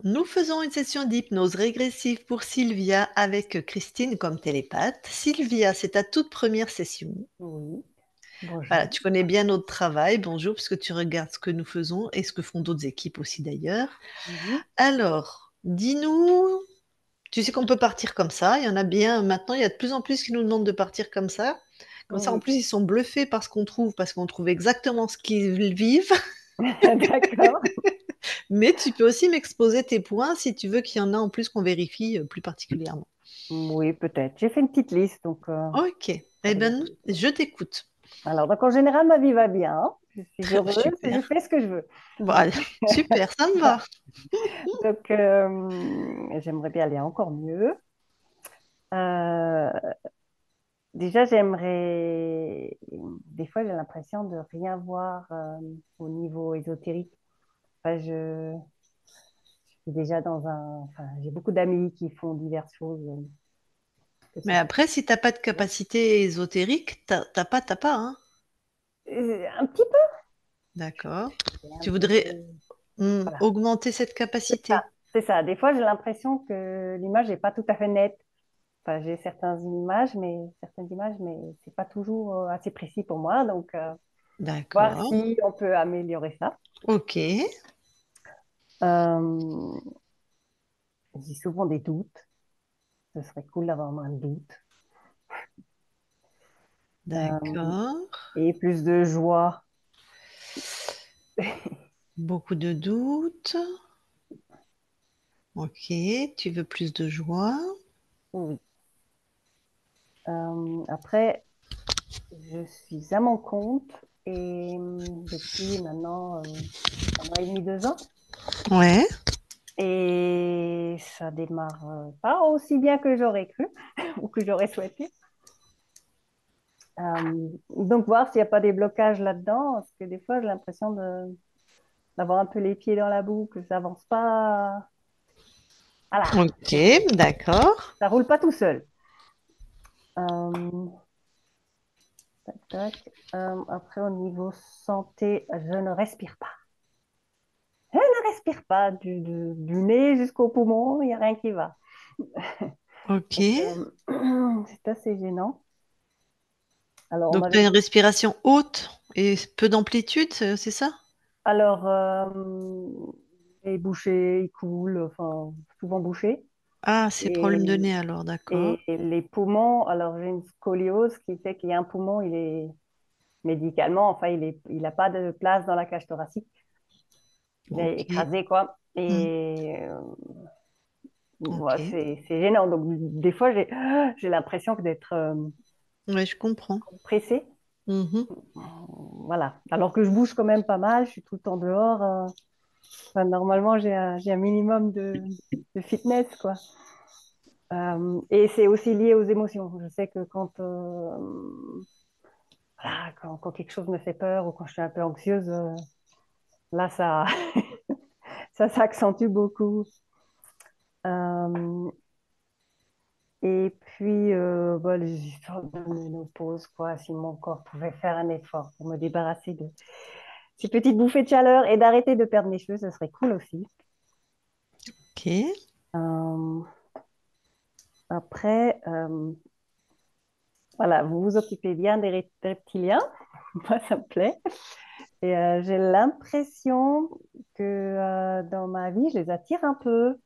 Nous faisons une session d'hypnose régressive pour Sylvia avec Christine comme télépathe. Sylvia, c'est ta toute première session. Oui, Voilà, bonjour. tu connais bien notre travail. Bonjour, puisque tu regardes ce que nous faisons et ce que font d'autres équipes aussi d'ailleurs. Mhm. Alors, dis-nous, tu sais qu'on peut partir comme ça. Il y en a bien maintenant, il y a de plus en plus qui nous demandent de partir comme ça. Comme ça, en Oui, plus, ils sont bluffés par ce qu'on trouve, parce qu'on trouve exactement ce qu'ils vivent. d'accord. Mais tu peux aussi m'exposer tes points si tu veux qu'il y en a en plus qu'on vérifie plus particulièrement. Oui, peut-être. J'ai fait une petite liste, donc Ok. je Eh vais bien, regarder. je t'écoute. Alors, donc en général, ma vie va bien, hein. Je suis heureuse et je Super. fais ce que je veux. Bon, allez, super, ça me va. Donc, j'aimerais bien aller encore mieux. Euh, déjà, j'aimerais. Des fois, j'ai l'impression de rien voir au niveau ésotérique. Enfin, je suis déjà dans un. Enfin, j'ai beaucoup d'amis qui font diverses choses, que Mais ce soit. après, si t'as pas de capacité ésotérique, t'as pas, hein. Un petit peu. D'accord. Un Tu petit peu. voudrais Voilà. augmenter cette C'est ça. capacité. C'est ça. Des fois, j'ai l'impression que l'image n'est pas tout à fait nette. Enfin, j'ai certaines images, mais c'est pas toujours assez précis pour moi. Donc, voir D'accord. si on peut améliorer ça. Ok. Euh, j'ai souvent des doutes. Ce serait cool d'avoir moins de doutes. Euh, D'accord. et plus de joie. Beaucoup de doutes. Ok. Tu veux plus de joie. Oui. Après, je suis à mon compte et depuis maintenant 1 an et demi, 2 ans. Ouais. Et ça démarre pas aussi bien que j'aurais cru ou que j'aurais souhaité. Donc, voir s'il n'y a pas des blocages là-dedans, parce que des fois, j'ai l'impression d'avoir un peu les pieds dans la boue, que ça avance pas. Voilà, Ok. D'accord. ça roule pas tout seul. Euh, tac, tac. Après, au niveau santé, je ne respire pas. Je ne respire pas du nez jusqu'au poumon, il n'y a rien qui va. Ok. Donc, c'est assez gênant. Alors, on Donc, tu as m'avait une respiration haute et peu d'amplitude, c'est ça? Alors, les bouchées, ils coulent, enfin, souvent bouchés. Ah, c'est problème de Et, nez alors, d'accord. et les poumons, alors j'ai une scoliose qui fait qu'il y a un poumon, il est médicalement, enfin, il a pas de place dans la cage thoracique. Il est Ok. écrasé, quoi. Hmm. Et Ok. voilà, c'est gênant. Donc, des fois, j'ai l'impression que d'être Ouais, je comprends. pressée. Mhm. Voilà. Alors que je bouge quand même pas mal, je suis tout le temps dehors. Enfin, normalement, j'ai un minimum de fitness, quoi. Et c'est aussi lié aux émotions. Je sais que voilà, quand quelque chose me fait peur ou quand je suis un peu anxieuse, là, ça s'accentue beaucoup. Euh, et puis, bah, les histoires de ménopause, quoi, si mon corps pouvait faire un effort pour me débarrasser de ces petites bouffées de chaleur et d'arrêter de perdre mes cheveux, ce serait cool aussi. Ok. Euh, après, voilà, vous vous occupez bien des reptiliens. Moi, ça me plaît. Et j'ai l'impression que dans ma vie, je les attire un peu.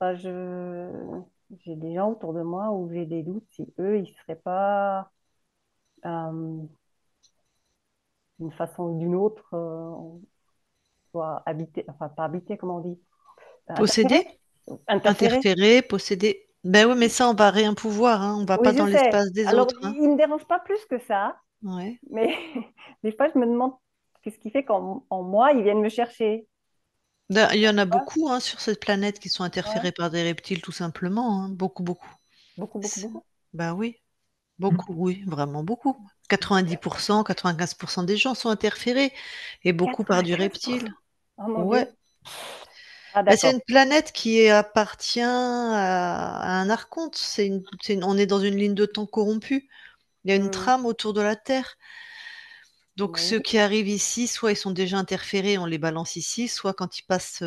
Enfin, j'ai des gens autour de moi où j'ai des doutes si eux, ils ne seraient pas euh, d'une façon ou d'une autre, soit habités, enfin pas habités, comment on dit, interférés. Posséder, Interférés. interférer, posséder. Ben oui, mais ça, on va rien pouvoir, hein. On va pas Oui, je dans sais. l'espace des Alors, autres, hein. ils ne me dérangent pas plus que ça, Ouais. mais des fois, je me demande qu'est-ce qui fait qu'en moi, ils viennent me chercher. Il y en a Ouais, beaucoup, hein, sur cette planète qui sont ouais. interférés par des reptiles, tout simplement, hein. Beaucoup, beaucoup. Beaucoup, beaucoup, C'est- beaucoup. Ben oui, beaucoup, oui, vraiment beaucoup. 90%, 95% des gens sont interférés et beaucoup par du 95%. reptile. Oh mon Ouais. Dieu. Ah, Bah, c'est une d'accord. planète qui appartient à un archonte. On est dans une ligne de temps corrompue. Il y a une Hmm. trame autour de la Terre. Donc Oui. ceux qui arrivent ici, soit ils sont déjà interférés, on les balance ici, soit quand ils passent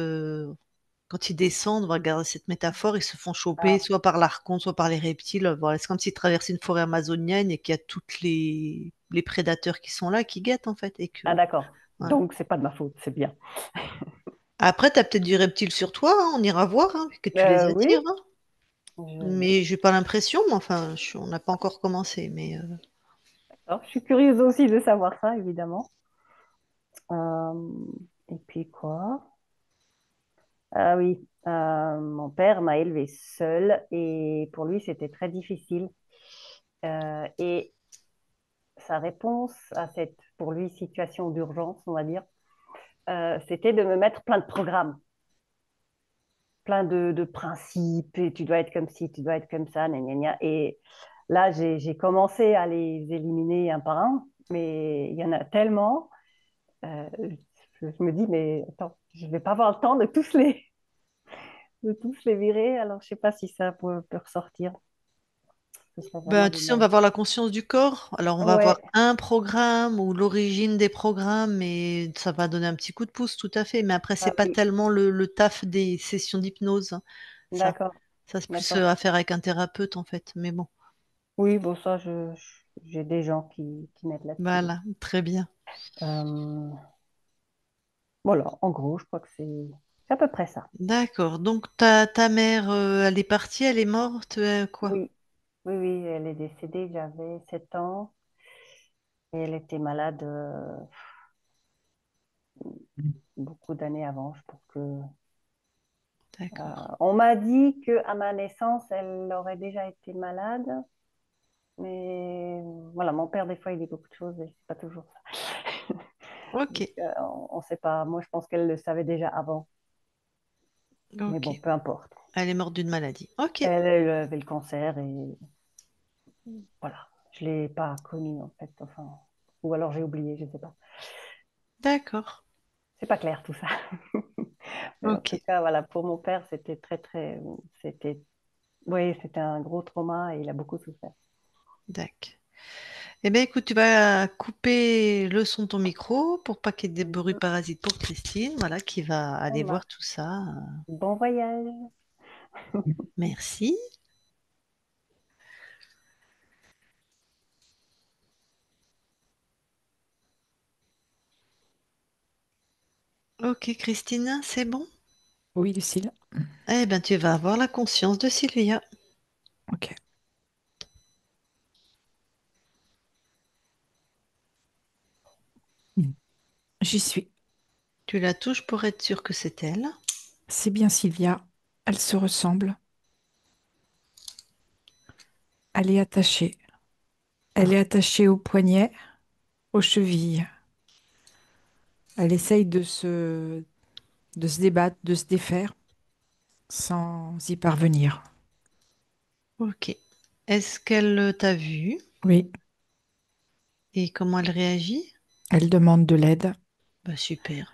quand ils descendent, on va regarder cette métaphore, ils se font choper Ah, soit par l'archon, soit par les reptiles. Voilà, c'est comme s'ils traversaient une forêt amazonienne et qu'il y a toutes les prédateurs qui sont là, qui guettent en fait. Et que, ah, d'accord. voilà. Donc, c'est pas de ma faute, c'est bien. Après, tu as peut-être du reptile sur toi, hein, on ira voir, hein, que tu les Oui, attires, hein. je, Mais j'ai pas l'impression, mais enfin, on n'a pas encore commencé. Mais alors, je suis curieuse aussi de savoir ça, évidemment. Euh, et puis quoi? Ah oui, mon père m'a élevée seule et pour lui, c'était très difficile. Et sa réponse à cette, pour lui, situation d'urgence, on va dire, c'était de me mettre plein de programmes, plein de principes, et tu dois être comme ci, tu dois être comme ça, gna, gna, gna. Et là, j'ai commencé à les éliminer un par un, mais il y en a tellement, euh, je me dis, mais attends, je ne vais pas avoir le temps de tous les virer, alors je ne sais pas si ça peut ressortir. Ce serait vraiment ben, tu sais, on va dommage. avoir la conscience du corps. Alors, on va avoir Ouais, un programme ou l'origine des programmes, et ça va donner un petit coup de pouce, tout à fait. Mais après, c'est ah pas oui, tellement le taf des sessions d'hypnose, hein. Ça, d'accord, ça c'est plus d'accord. à faire avec un thérapeute, en fait. Mais bon, Oui, bon, ça, j'ai des gens qui m'aident là-dessus. voilà, très bien. Euh, voilà, en gros, je crois que c'est à peu près ça. D'accord. Donc, ta mère, elle est partie, elle est morte, quoi? Oui, oui, oui, elle est décédée, j'avais 7 ans et elle était malade beaucoup d'années avant. Je pense que D'accord. on m'a dit que à ma naissance, elle aurait déjà été malade, mais voilà, mon père des fois il dit beaucoup de choses et c'est pas toujours ça. Ok, Donc, on ne sait pas. Moi, je pense qu'elle le savait déjà avant, mais ok. bon, peu importe. Elle est morte d'une maladie. Ok, Elle avait le cancer et voilà, je l'ai pas connue en fait. Enfin, ou alors j'ai oublié, je sais pas. d'accord. C'est pas clair tout ça. Mais en Ok, tout cas, voilà, pour mon père, c'était c'était, oui, c'était un gros trauma et il a beaucoup souffert. d'accord. Eh bien, écoute, tu vas couper le son de ton micro pour pas qu'il y ait des bruits Mhm. parasites pour Christine, voilà, qui va Ça aller voir marche. tout ça. Bon voyage. Merci. Ok, Christine, c'est bon? Oui, Lucille. Eh bien, tu vas avoir la conscience de Sylvia. Ok. Mm. J'y suis. Tu la touches pour être sûr que c'est elle. C'est bien Sylvia. Elle se ressemble. Elle est attachée. Elle Ah, est attachée au poignet, aux chevilles. Elle essaye de se débattre, de se défaire, sans y parvenir. ok. Est-ce qu'elle t'a vu Oui, et comment elle réagit? elle demande de l'aide. Bah, super.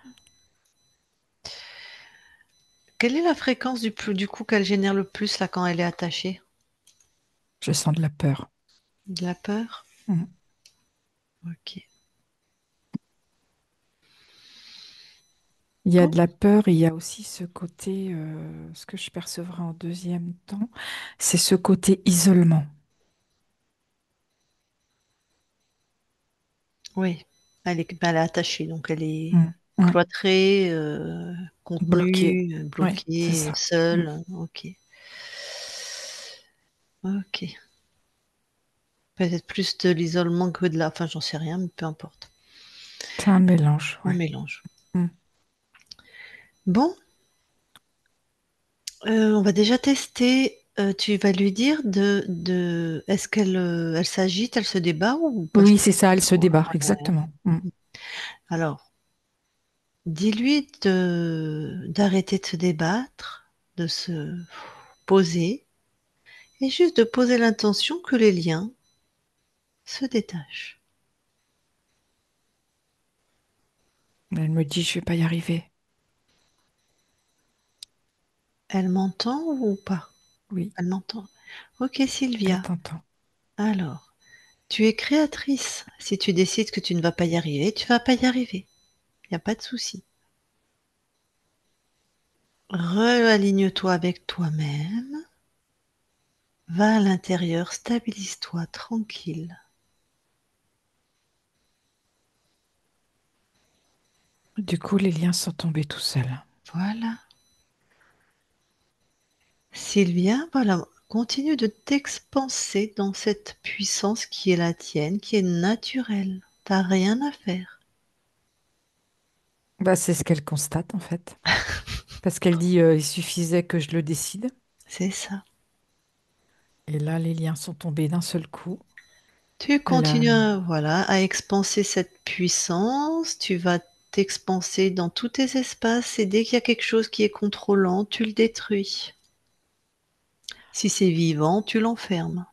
Quelle est la fréquence du coup qu'elle génère le plus là quand elle est attachée? Je sens de la peur. De la peur? Mm. Ok. Il y a Bon. de la peur et il y a aussi ce côté, ce que je percevrai en deuxième temps, c'est ce côté isolement. Oui. Elle est attachée, donc elle est Mm. Mm. cloîtrée, Bloqué. contenue, Oui, c'est bloquée, ça. Mm. seule. Ok. Ok. Peut-être plus de l'isolement que de la... Enfin, j'en sais rien, mais peu importe. C'est un mélange, Un ouais. mélange. Mm. Bon, on va déjà tester. Tu vas lui dire est-ce qu'elle elle s'agite, elle se débat ou pas Oui, trop? c'est ça, elle se débat, Ouais. exactement. Mm. Alors, dis-lui d'arrêter de se débattre, de se poser, et juste de poser l'intention que les liens se détachent. Elle me dit, je vais pas y arriver. Elle m'entend ou pas? Oui, Elle m'entend. Ok, elle Sylvia. t'entend. Alors, tu es créatrice. Si tu décides que tu ne vas pas y arriver, tu vas pas y arriver. Il n'y a pas de souci. Réaligne-toi avec toi-même. Va à l'intérieur, stabilise-toi tranquille. Du coup, les liens sont tombés tout seuls. Voilà. Sylvia, voilà. Continue de t'expanser dans cette puissance qui est la tienne, qui est naturelle. T'as rien à faire. Bah, c'est ce qu'elle constate en fait. Parce qu'elle dit il suffisait que je le décide. C'est ça. Et là, les liens sont tombés d'un seul coup. Tu Elle a- continues voilà, à expanser cette puissance. Tu vas t'expanser dans tous tes espaces et dès qu'il y a quelque chose qui est contrôlant, tu le détruis. Si c'est vivant, tu l'enfermes.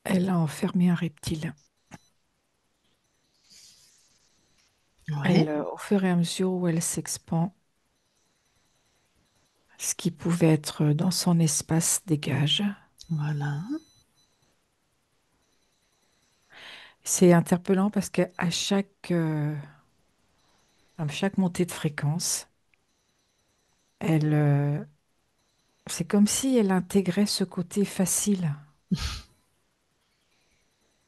Elle a enfermé un reptile. Ouais, Au fur et à mesure où elle s'expand, ce qui pouvait être dans son espace dégage. voilà. C'est interpellant parce qu'à chaque montée de fréquence, elle, c'est comme si elle intégrait ce côté facile,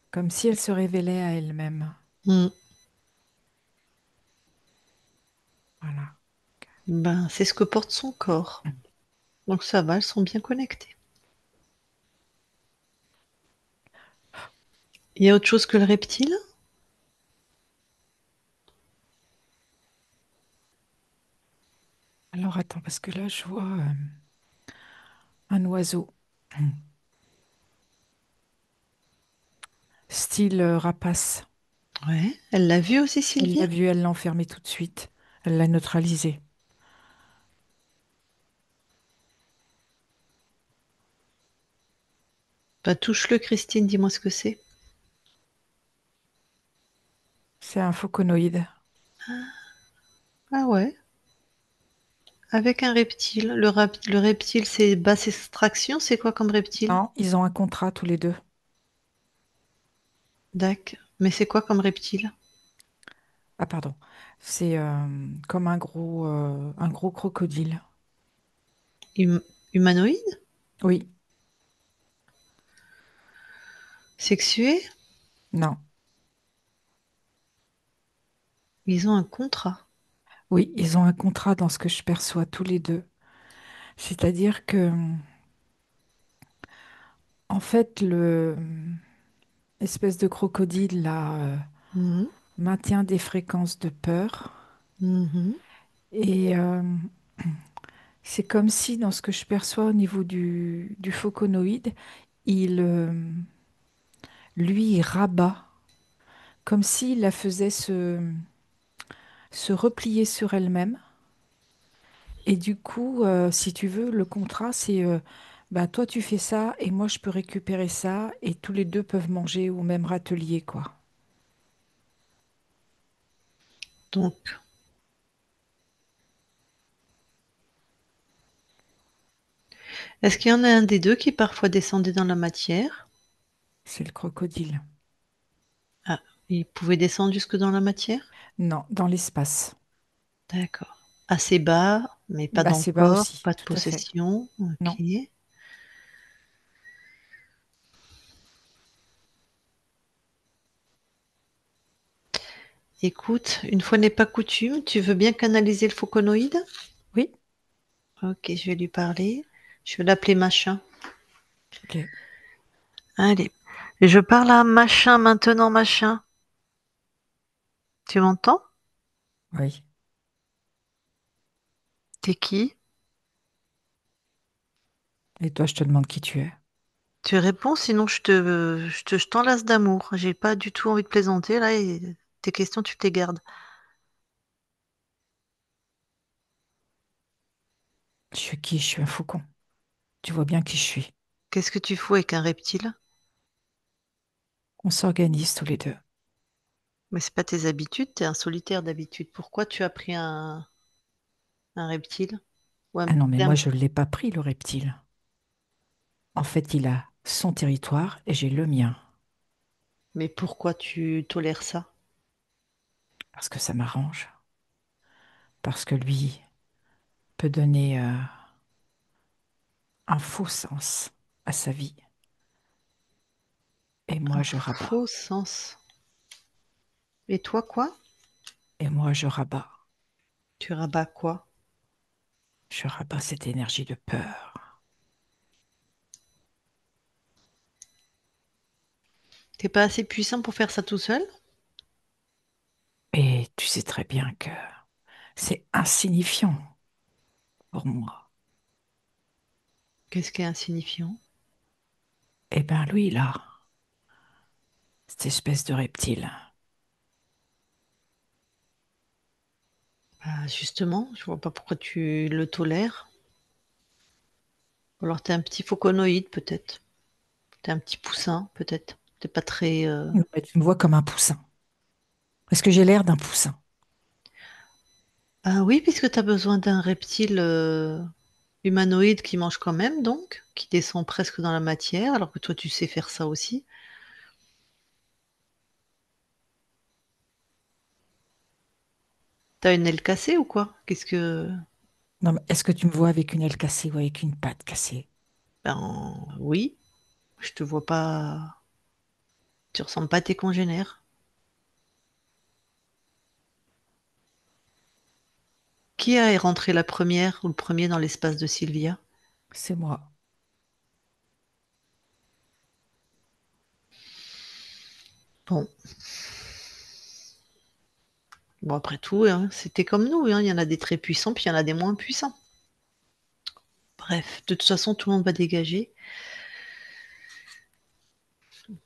comme si elle se révélait à elle-même. Mm. Voilà. Ben, c'est ce que porte son corps. Donc ça va, elles sont bien connectées. Il y a autre chose que le reptile? Alors attends, parce que là, je vois un oiseau, style rapace. Ouais. Elle l'a vu aussi, Elle Sylvia? l'a vu, elle l'a enfermé tout de suite. Elle l'a neutralisé. Bah, touche-le, Christine, dis-moi ce que c'est. C'est un phoconoïde. Ah ouais, avec un reptile. Le reptile, c'est basse extraction, c'est quoi comme reptile? Non, ils ont un contrat tous les deux. Dac. Mais c'est quoi comme reptile? Ah, pardon. C'est comme un gros crocodile. Hum- Humanoïde? Oui, Sexué? non. Ils ont un contrat. Oui, ils ont un contrat dans ce que je perçois tous les deux. C'est-à-dire que, en fait, le espèce de crocodile là Mhm. maintient des fréquences de peur. Mhm. Et c'est comme si, dans ce que je perçois au niveau du phoconoïde, il, lui, il rabat, comme s'il la faisait se replier sur elle-même. Et du coup, si tu veux, le contrat, c'est bah, toi, tu fais ça et moi, je peux récupérer ça et tous les deux peuvent manger au même râtelier, quoi. Donc, est-ce qu'il y en a un des deux qui parfois descendait dans la matière? C'est le crocodile. Ah, il pouvait descendre jusque dans la matière? Non, dans l'espace. D'accord. Assez bas, mais pas Bah, dans le c'est bas corps, aussi, pas de tout à fait. possession. Non. Ok. Écoute, une fois n'est pas coutume, tu veux bien canaliser le phoconoïde? Oui, Ok, je vais lui parler. Je vais l'appeler machin. ok. Allez. Je parle à machin maintenant, machin. Tu m'entends? Oui. T'es qui? Et toi, je te demande qui tu es. Tu réponds, sinon je t'enlace d'amour. J'ai pas du tout envie de plaisanter là et tes questions, tu te les gardes. Je suis qui? Je suis un faucon. Tu vois bien qui je suis. Qu'est-ce que tu fous avec un reptile? On s'organise tous les deux. Mais c'est pas tes habitudes, t'es un solitaire d'habitude. Pourquoi tu as pris un reptile? Ou Ah non, mais moi, un- je ne l'ai pas pris, le reptile. En fait, il a son territoire et j'ai le mien. Mais pourquoi tu tolères ça? parce que ça m'arrange, parce que lui peut donner un faux sens à sa vie, et Un moi je rabats, faux sens. Et toi, quoi? et moi je rabats, Tu rabats quoi? je rabats cette énergie de peur. T'es pas assez puissant pour faire ça tout seul? Et tu sais très bien que c'est insignifiant pour moi. Qu'est-ce qui est insignifiant? Eh ben lui là, cette espèce de reptile, Bah, justement, je vois pas pourquoi tu le tolères. Ou alors t'es un petit phoconoïde peut-être. T'es un petit poussin peut-être. T'es pas très. non, mais tu me vois comme un poussin. Est-ce que j'ai l'air d'un poussin? Ah oui, puisque t'as besoin d'un reptile humanoïde qui mange quand même, donc, qui descend presque dans la matière, alors que toi tu sais faire ça aussi. T'as une aile cassée ou quoi? Qu'est-ce que. Non, mais est-ce que tu me vois avec une aile cassée ou avec une patte cassée? Ben oui, je te vois pas. Tu ressembles pas à tes congénères. Qui est rentré la première ou le premier dans l'espace de Sylvia? C'est moi. Bon, bon après tout, hein, c'était comme nous, hein, il y en a des très puissants, puis il y en a des moins puissants. Bref, de toute façon, tout le monde va dégager.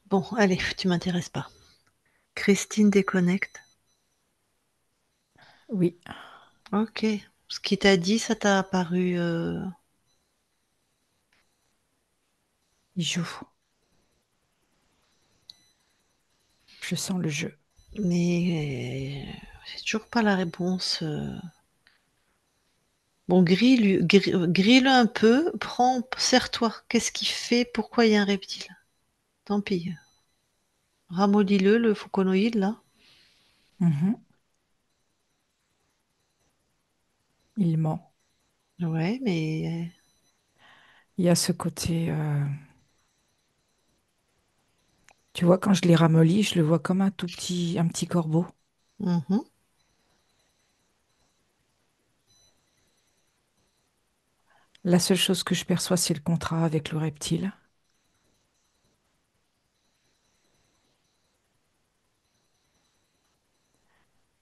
Bon, allez, tu m'intéresses pas. Christine déconnecte. Oui, Ok. Ce qu'il t'a dit, ça t'a apparu. il joue. Je sens le jeu. Mais j'ai toujours pas la réponse. Bon, grille-le un peu, prends, serre-toi. Qu'est-ce qu'il fait? Pourquoi il y a un reptile? Tant pis. Ramollis-le, le fauconoïde, là. Mhm. Il ment. Ouais, mais. Il y a ce côté, tu vois, quand je l'ai ramolli, je le vois comme un petit corbeau. Mhm. La seule chose que je perçois, c'est le contrat avec le reptile.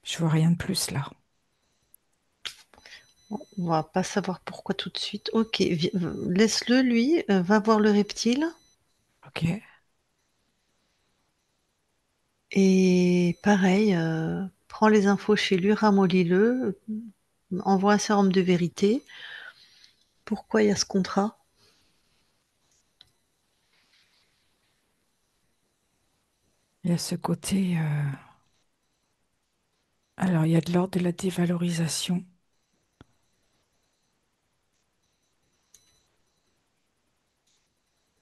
Je vois rien de plus là. On va pas savoir pourquoi tout de suite. Ok, laisse-le, lui. Va voir le reptile. Ok. Et pareil, prends les infos chez lui, ramollis-le, envoie un sérum de vérité. Pourquoi il y a ce contrat? Il y a ce côté, alors il y a de l'ordre de la dévalorisation.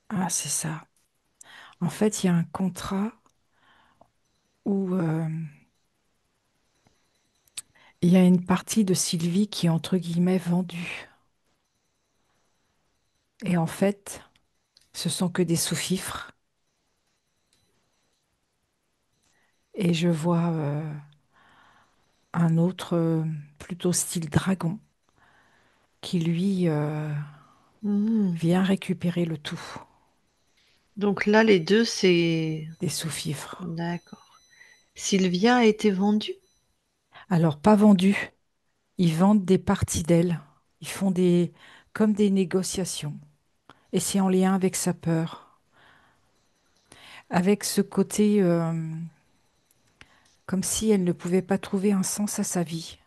Ah, c'est ça. En fait, il y a un contrat où il y a une partie de Sylvie qui est entre guillemets vendue. Et en fait, ce sont que des sous-fifres. Et je vois un autre, plutôt style dragon, qui lui Mhm. vient récupérer le tout Donc là, les deux, c'est. des sous-fifres. D'accord. Sylvia a été vendue? Alors, pas vendu, ils vendent des parties d'elle. Ils font comme des négociations. Et c'est en lien avec sa peur, avec ce côté comme si elle ne pouvait pas trouver un sens à sa vie,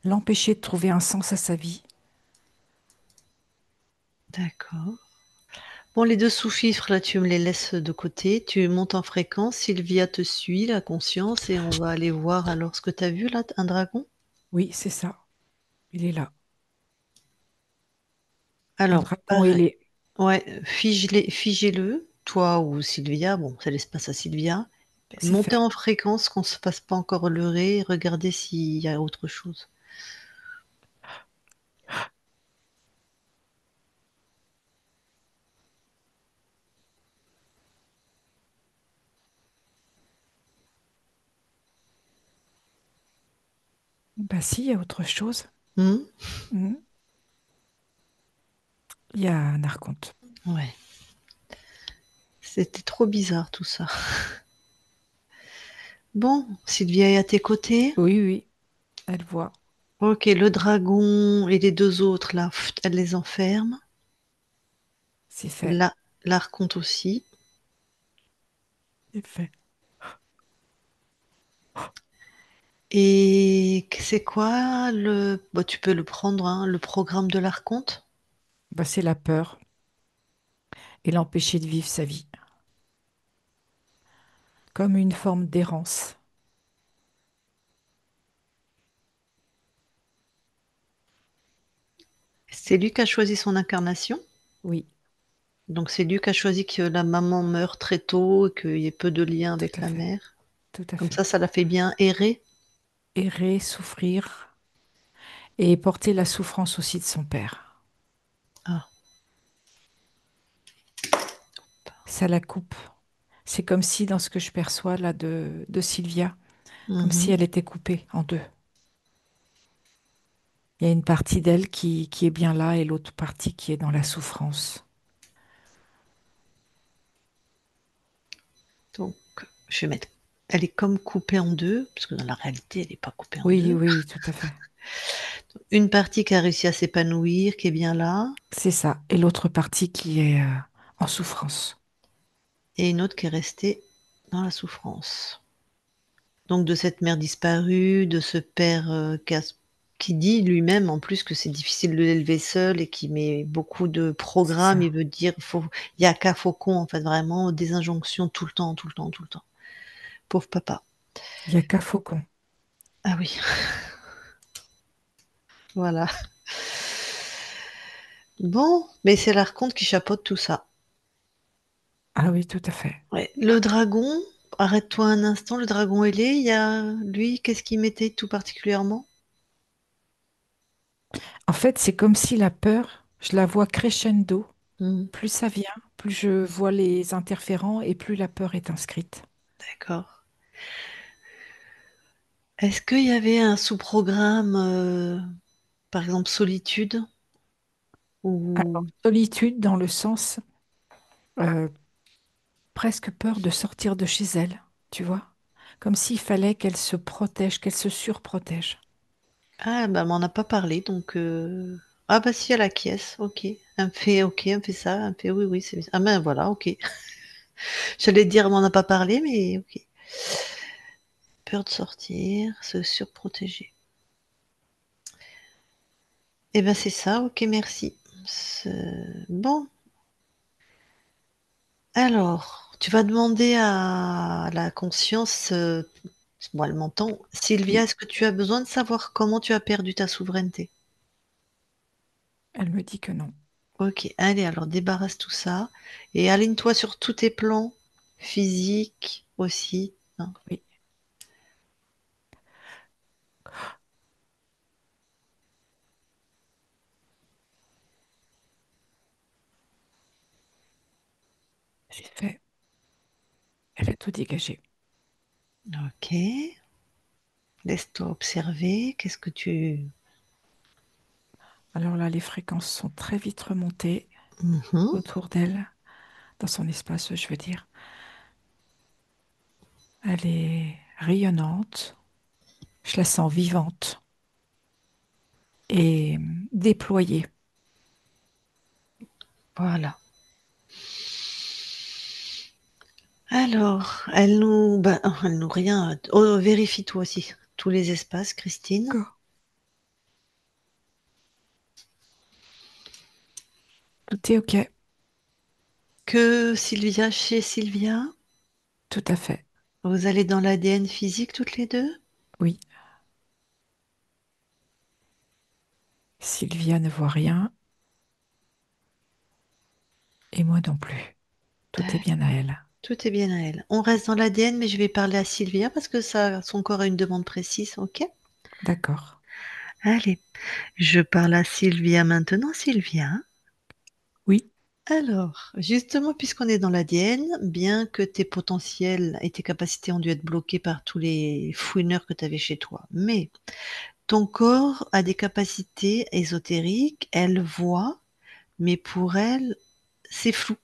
l'empêcher de trouver un sens à sa vie. D'accord. Bon, les deux sous-fifres, là, tu me les laisses de côté. Tu montes en fréquence. Sylvia te suit, la conscience, et on va aller voir alors ce que tu as vu, là, un dragon. Oui, c'est ça, il est là. Un Alors, dragon pareil. ailé. Ouais, figez-le. toi ou Sylvia, bon, c'est l'espace à Sylvia, C'est montez fait. en fréquence, qu'on ne se fasse pas encore leurrer, regardez s'il y a autre chose. Bah si, il y a autre chose. Hmm. Mhm. Il y a un archonte. Ouais, c'était trop bizarre tout ça. Bon, Sylvia est à tes côtés. Oui, oui, elle voit. Ok, le dragon et les deux autres là, pff, elle les enferme. C'est fait. Là, l'archonte aussi. C'est fait. Et c'est quoi le... Bon, tu peux le prendre, hein, le programme de l'archonte? Bah, c'est la peur et l'empêcher de vivre sa vie. Comme une forme d'errance. C'est lui qui a choisi son incarnation. Oui, Donc c'est lui qui a choisi que la maman meure très tôt et qu'il y ait peu de lien tout avec à la fait. mère. Tout à Comme fait. ça l'a fait bien errer. Errer, souffrir et porter la souffrance aussi de son père. Ah, Ça la coupe. C'est comme si, dans ce que je perçois là de Sylvia, comme si mhm. elle était coupée en deux. Il y a une partie d'elle qui est bien là et l'autre partie qui est dans la souffrance. Donc je vais mettre. Elle est comme coupée en deux, parce que dans la réalité, elle n'est pas coupée en Oui, deux. oui, tout à fait. Une partie qui a réussi à s'épanouir, qui est bien là, C'est ça. Et l'autre partie qui est en souffrance. et une autre qui est restée dans la souffrance. Donc de cette mère disparue, de ce père qui dit lui-même en plus que c'est difficile de l'élever seul et qui met beaucoup de C'est programmes. Il ça. veut dire, il y a qu'à Faucon en fait, vraiment des injonctions tout le temps, tout le temps, tout le temps. Pauvre papa. Il n'y a qu'un faucon. Ah oui, voilà. Bon, mais c'est l'archonte qui chapeaute tout ça. Ah oui, tout à fait. Ouais. Le dragon, arrête-toi un instant, le dragon ailé, il y a lui, qu'est-ce qu'il mettait tout particulièrement? En fait, c'est comme si la peur, je la vois crescendo. Hmm, Plus ça vient, plus je vois les interférents et plus la peur est inscrite. d'accord. Est-ce qu'il y avait un sous-programme, par exemple solitude Alors, ou solitude dans le sens euh, presque peur de sortir de chez elle, tu vois? Comme s'il fallait qu'elle se protège, qu'elle se surprotège. ah bah elle m'en a pas parlé donc ah bah si elle acquiesce, ok. Elle me fait ok, elle me fait ça, elle me fait oui oui c'est ah ben voilà ok. J'allais te dire elle m'en a pas parlé mais ok. Peur de sortir, se surprotéger. Eh ben c'est ça, ok merci. Bon, alors tu vas demander à la conscience, bon elle m'entend. Sylvia, Oui, est-ce que tu as besoin de savoir comment tu as perdu ta souveraineté? elle me dit que non. Ok, allez, alors débarrasse tout ça et aligne-toi sur tous tes plans physiques aussi, hein. Oui, j'ai fait. Elle a tout dégagé. Ok, laisse-toi observer. Qu'est-ce que tu... Alors là, les fréquences sont très vite remontées Mhm. autour d'elle, dans son espace, je veux dire. Elle est rayonnante, je la sens vivante et déployée. Voilà. Alors, elle nous rien. Oh, vérifie toi aussi tous les espaces, Christine. D'accord. Tout est OK, Que Sylvia, chez Sylvia, tout à fait. vous allez dans l'ADN physique toutes les deux? Oui, Sylvia ne voit rien et moi non plus. Tout est bien à elle. Tout est bien à elle. On reste dans l'ADN, mais je vais parler à Sylvia parce que ça, son corps a une demande précise, ok? D'accord. Allez, je parle à Sylvia maintenant. Sylvia, Oui, alors, justement, puisqu'on est dans l'ADN, bien que tes potentiels et tes capacités ont dû être bloqués par tous les fouineurs que tu avais chez toi, mais ton corps a des capacités ésotériques, elle voit, mais pour elle, c'est flou.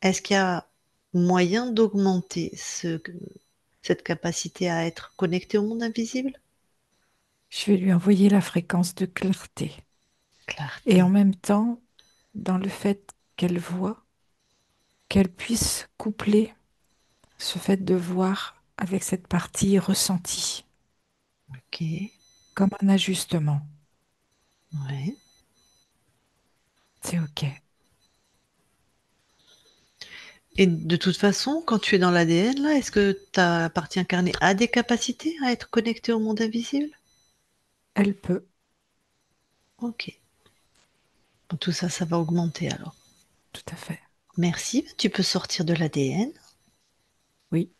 Est-ce qu'il y a moyen d'augmenter cette capacité à être connecté au monde invisible? je vais lui envoyer la fréquence de clarté. Et en Clarté. même temps, dans le fait qu'elle voit, qu'elle puisse coupler ce fait de voir avec cette partie ressentie, Ok. comme un ajustement. Ouais. C'est OK. Et de toute façon, quand tu es dans l'ADN, là, est-ce que ta partie incarnée a des capacités à être connectée au monde invisible? Elle peut, Ok. Bon, tout ça, ça va augmenter alors. tout à fait. Merci. Tu peux sortir de l'ADN. Oui,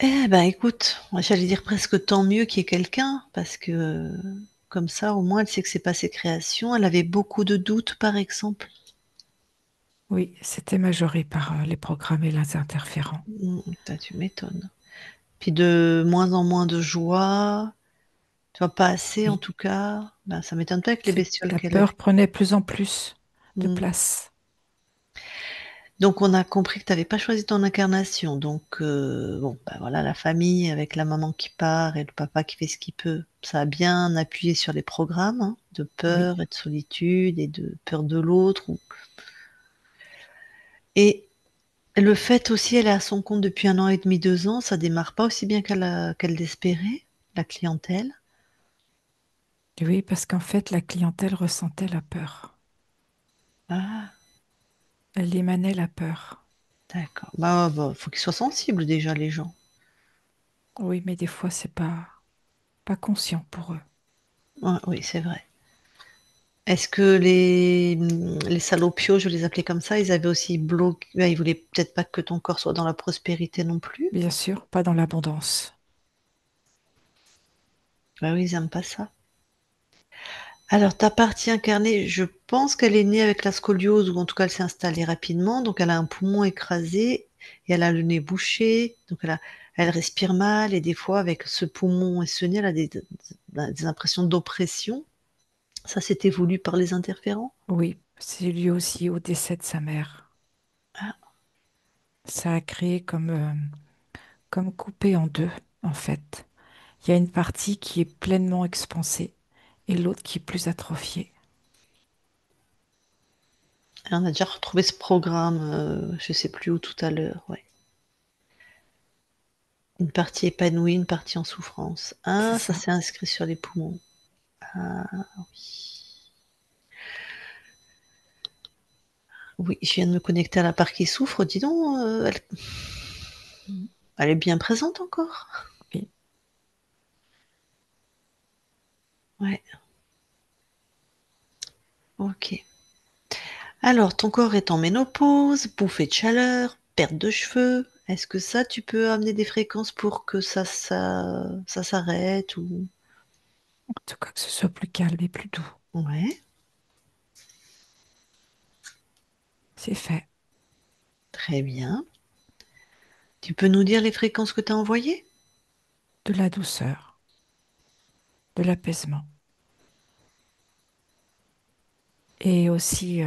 Eh ben, écoute, j'allais dire presque tant mieux qu'il y ait quelqu'un, parce que comme ça, au moins, elle sait que c'est pas ses créations. Elle avait beaucoup de doutes, par exemple. oui, c'était majoré par les programmes et les interférents. Tu m'étonnes. Puis de moins en moins de joie, tu vois, pas assez en Oui, tout cas. Ben, ça m'étonne pas avec les bestioles la qu'elle a eues. peur prenait plus en plus de Mm. place. Donc on a compris que tu n'avais pas choisi ton incarnation. Donc bon, ben voilà, la famille avec la maman qui part et le papa qui fait ce qu'il peut, ça a bien appuyé sur les programmes hein, de Oui, peur et de solitude et de peur de l'autre. Et le fait aussi, elle est à son compte depuis 1 an et demi, 2 ans, ça démarre pas aussi bien qu'elle l'espérait, la clientèle. oui, parce qu'en fait, la clientèle ressentait la peur. Ah, Elle émanait la peur. d'accord. Bah, faut qu'ils soient sensibles déjà, les gens. Oui, mais des fois, c'est pas conscient pour eux. Ouais, oui, c'est vrai. Est-ce que les salopios, je les appelais comme ça, ils avaient aussi bloqué, ouais, ils voulaient peut-être pas que ton corps soit dans la prospérité non plus? Bien sûr, pas dans l'abondance. Bah oui, ils aiment pas ça. Alors, ta partie incarnée, je pense qu'elle est née avec la scoliose, ou en tout cas, elle s'est installée rapidement. Donc, elle a un poumon écrasé et elle a le nez bouché. Donc, elle respire mal et des fois, avec ce poumon et ce nez, elle a des impressions d'oppression. Ça, c'était voulu par les interférents. Oui, c'est lui aussi au décès de sa mère. Ah, Ça a créé comme coupé en deux, en fait. Il y a une partie qui est pleinement expansée et l'autre qui est plus atrophiée. et on a déjà retrouvé ce programme, je sais plus où tout à l'heure. Ouais. Une partie épanouie, une partie en souffrance. C'est Ah, ça ça. s'est inscrit sur les poumons. Ah, oui, je viens de me connecter à la part qui souffre. Dis donc, elle est bien présente encore. Oui, Ouais, ok. Alors, ton corps est en ménopause, bouffée de chaleur, perte de cheveux. Est-ce que ça, tu peux amener des fréquences pour que ça s'arrête ou... en tout cas que ce soit plus calme et plus doux. Ouais, C'est fait. très bien. Tu peux nous dire les fréquences que tu as envoyées? De la douceur, de l'apaisement et aussi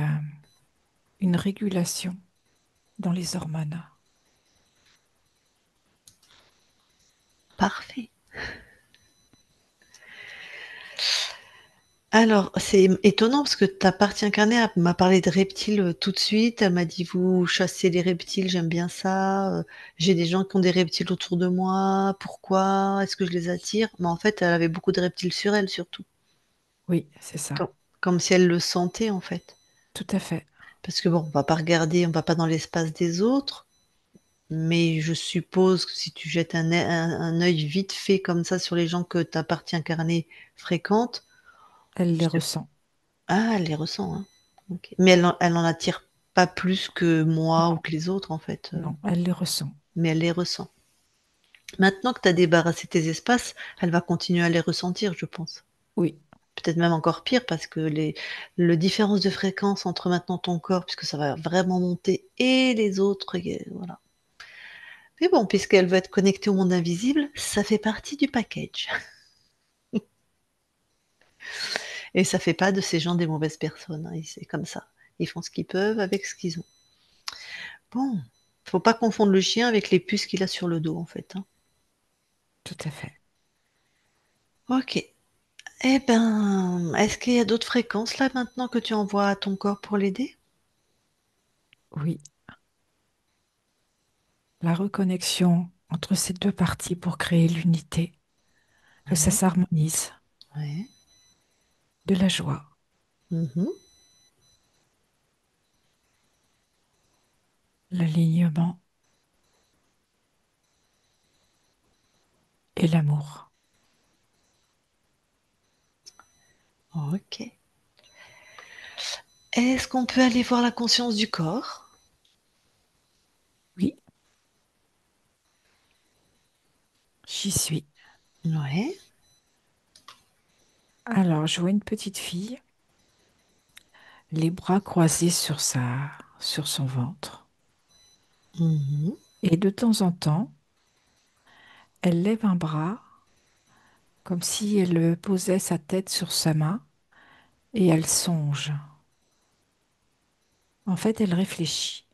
une régulation dans les hormones. Parfait. Alors, c'est étonnant parce que ta partie incarnée m'a parlé de reptiles tout de suite. Elle m'a dit, vous chassez les reptiles, j'aime bien ça. J'ai des gens qui ont des reptiles autour de moi. Pourquoi? Est-ce que je les attire? Mais en fait, elle avait beaucoup de reptiles sur elle surtout. Oui, c'est ça. Comme, comme si elle le sentait en fait. Tout à fait. Parce que bon, on va pas regarder, on va pas dans l'espace des autres. Mais je suppose que si tu jettes un œil vite fait comme ça sur les gens que ta partie incarnée fréquente, Elle les je te- ressent. ah, elle les ressent, hein. Ok. Mais elle en attire pas plus que moi ou Non, que les autres, en fait. non, elle les ressent. Mais elle les ressent. Maintenant que tu as débarrassé tes espaces, elle va continuer à les ressentir, je pense. Oui, Peut-être même encore pire parce que le différence de fréquence entre maintenant ton corps, puisque ça va vraiment monter, et les autres, et voilà. Mais bon, puisqu'elle veut être connectée au monde invisible, ça fait partie du package. Et ça fait pas de ces gens des mauvaises personnes, hein, c'est comme ça. Ils font ce qu'ils peuvent avec ce qu'ils ont. Bon, faut pas confondre le chien avec les puces qu'il a sur le dos, en fait, hein. tout à fait. Ok. Eh ben, est-ce qu'il y a d'autres fréquences là maintenant que tu envoies à ton corps pour l'aider? Oui, la reconnexion entre ces deux parties pour créer l'unité, que ça Ouais, s'harmonise, ouais. de la joie, Mhm. l'alignement et l'amour. Ok. Est-ce qu'on peut aller voir la conscience du corps? Oui, j'y suis. Ouais. Alors, je vois une petite fille, les bras croisés sur son ventre. Mhm. Et de temps en temps, elle lève un bras comme si elle posait sa tête sur sa main et elle songe. En fait, elle réfléchit,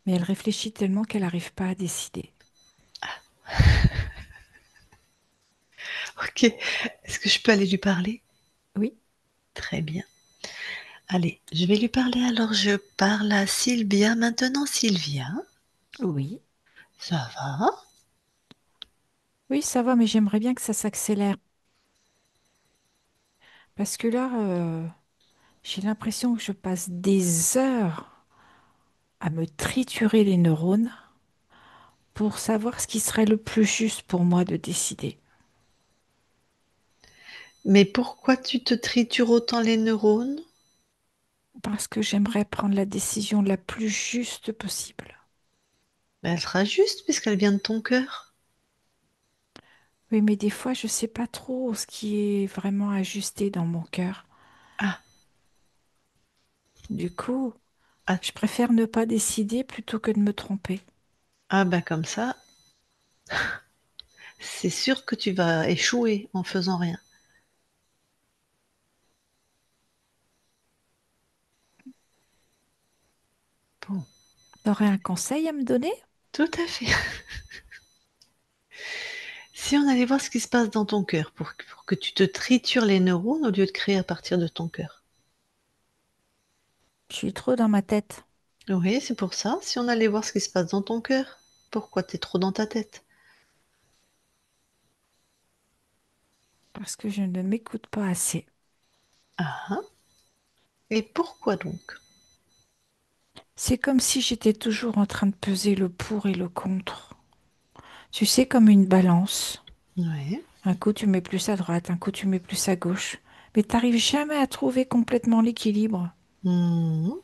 mais elle réfléchit tellement qu'elle n'arrive pas à décider. Ok. Est-ce que je peux aller lui parler? Oui, Très bien. Allez, je vais lui parler. Alors, je parle à Sylvia. Maintenant, Sylvia, oui, ça va? oui, ça va, mais j'aimerais bien que ça s'accélère. Parce que là, j'ai l'impression que je passe des heures à me triturer les neurones pour savoir ce qui serait le plus juste pour moi de décider. Mais pourquoi tu te tritures autant les neurones? Parce que j'aimerais prendre la décision la plus juste possible. Ben, elle sera juste puisqu'elle vient de ton cœur. Oui, mais des fois, je ne sais pas trop ce qui est vraiment ajusté dans mon cœur. Ah, Du coup, ah, je préfère ne pas décider plutôt que de me tromper. ah, ben comme ça, c'est sûr que tu vas échouer en faisant rien. Bon, T'aurais un conseil à me donner? tout à fait. Si on allait voir ce qui se passe dans ton cœur pour que tu te tritures les neurones au lieu de créer à partir de ton cœur. Je suis trop dans ma tête Oui, c'est pour ça. Si on allait voir ce qui se passe dans ton cœur, pourquoi t'es trop dans ta tête? parce que je ne m'écoute pas assez. Ah, ah. Et pourquoi donc? C'est comme si j'étais toujours en train de peser le pour et le contre. Tu sais, comme une balance. Ouais. Un coup, tu mets plus à droite, un coup, tu mets plus à gauche. Mais t'arrives jamais à trouver complètement l'équilibre. Mhm.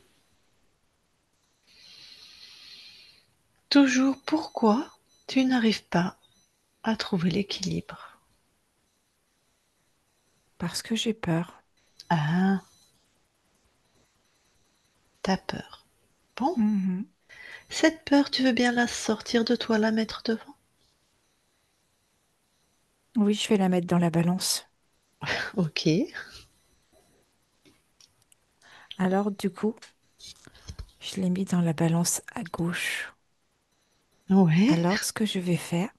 Toujours pourquoi tu n'arrives pas à trouver l'équilibre? Parce que j'ai peur. Ah, t'as peur. Bon, Mhm. cette peur, tu veux bien la sortir de toi, la mettre devant? Oui, je vais la mettre dans la balance. Ok. Alors, du coup, je l'ai mis dans la balance à gauche. Ouais, Alors, ce que je vais faire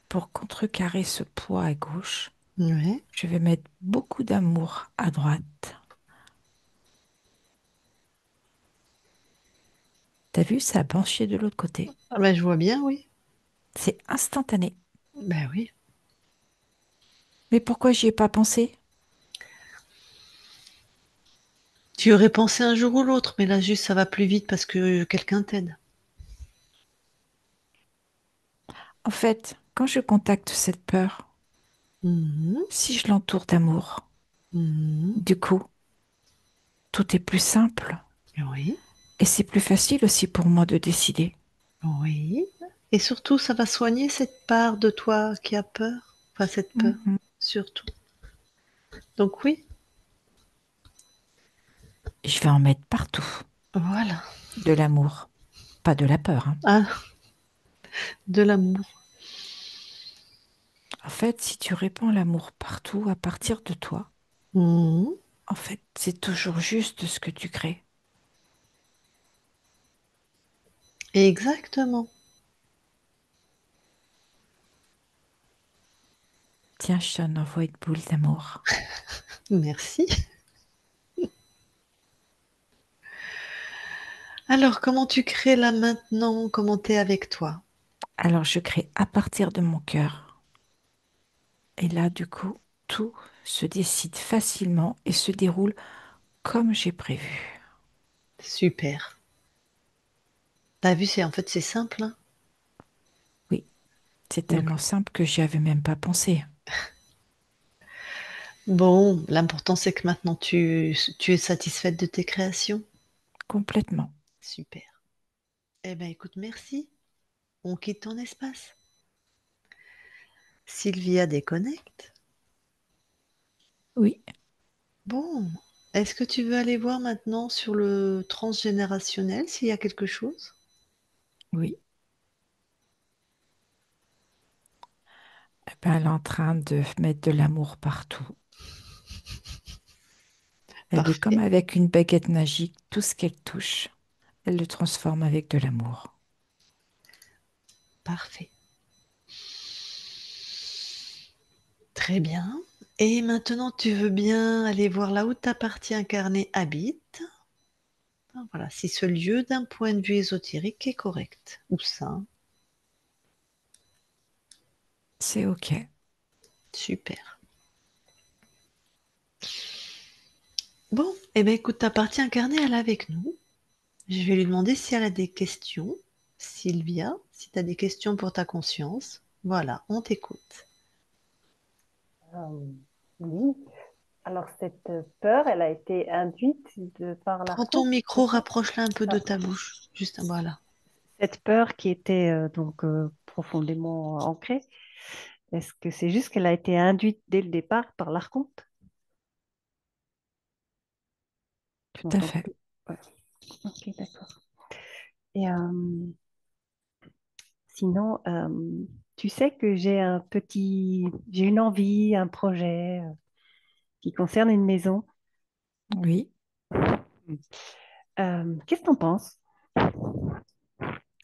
pour contrecarrer ce poids à gauche, ouais. je vais mettre beaucoup d'amour à droite. T'as vu, ça a penché de l'autre côté. Ah ben, je vois bien, oui. C'est instantané. Ben oui. Mais pourquoi j'y ai pas pensé? Tu y aurais pensé un jour ou l'autre, mais là, juste, ça va plus vite parce que quelqu'un t'aide. En fait, quand je contacte cette peur, Mhm, si je l'entoure d'amour, mhm. du coup, tout est plus simple. Oui, Et c'est plus facile aussi pour moi de décider. oui. Et surtout, ça va soigner cette part de toi qui a peur. Enfin, cette peur, Mhm. surtout. Donc oui, Je vais en mettre partout. voilà. De l'amour, pas de la peur, hein. Ah, de l'amour. En fait, si tu répands l'amour partout à partir de toi, Mhm. en fait, c'est toujours juste ce que tu crées. Exactement. Tiens, je t'en envoie une boule d'amour. Merci. Alors, comment tu crées là maintenant? Comment t'es avec toi? Alors, je crée à partir de mon cœur. Et là, du coup, tout se décide facilement et se déroule comme j'ai prévu. Super. T'as vu, c'est en fait c'est simple, hein. Oui, c'est Donc, tellement simple que j'y avais même pas pensé. bon, l'important c'est que maintenant tu es satisfaite de tes créations. Complètement. Super. Eh ben écoute, merci. On quitte ton espace. Sylvia déconnecte. Oui, Bon, est-ce que tu veux aller voir maintenant sur le transgénérationnel s'il y a quelque chose? oui. Eh ben, elle est en train de mettre de l'amour partout. Elle est comme Parfait, avec une baguette magique, tout ce qu'elle touche, elle le transforme avec de l'amour. parfait. Très bien. Et maintenant, tu veux bien aller voir là où ta partie incarnée habite? Ah, voilà, si ce lieu d'un point de vue ésotérique est correct ou sain. C'est OK. Super. Bon, eh bien écoute, ta partie incarnée, elle est avec nous. Je vais lui demander si elle a des questions. Sylvia, si tu as des questions pour ta conscience. Voilà, on t'écoute. Euh, oui. Alors, cette peur, elle a été induite par Prends ton l'archange, c'est micro, ça? rapproche-la un peu de Ah, ta bouche. Juste, voilà. cette peur qui était profondément ancrée, est-ce que c'est juste qu'elle a été induite dès le départ par l'archonte? Je Tout à n'entends fait. plus. Ouais. Ok, d'accord. Et sinon, tu sais que j'ai une envie, un projet qui concerne une maison. Oui. Qu'est-ce que tu en penses?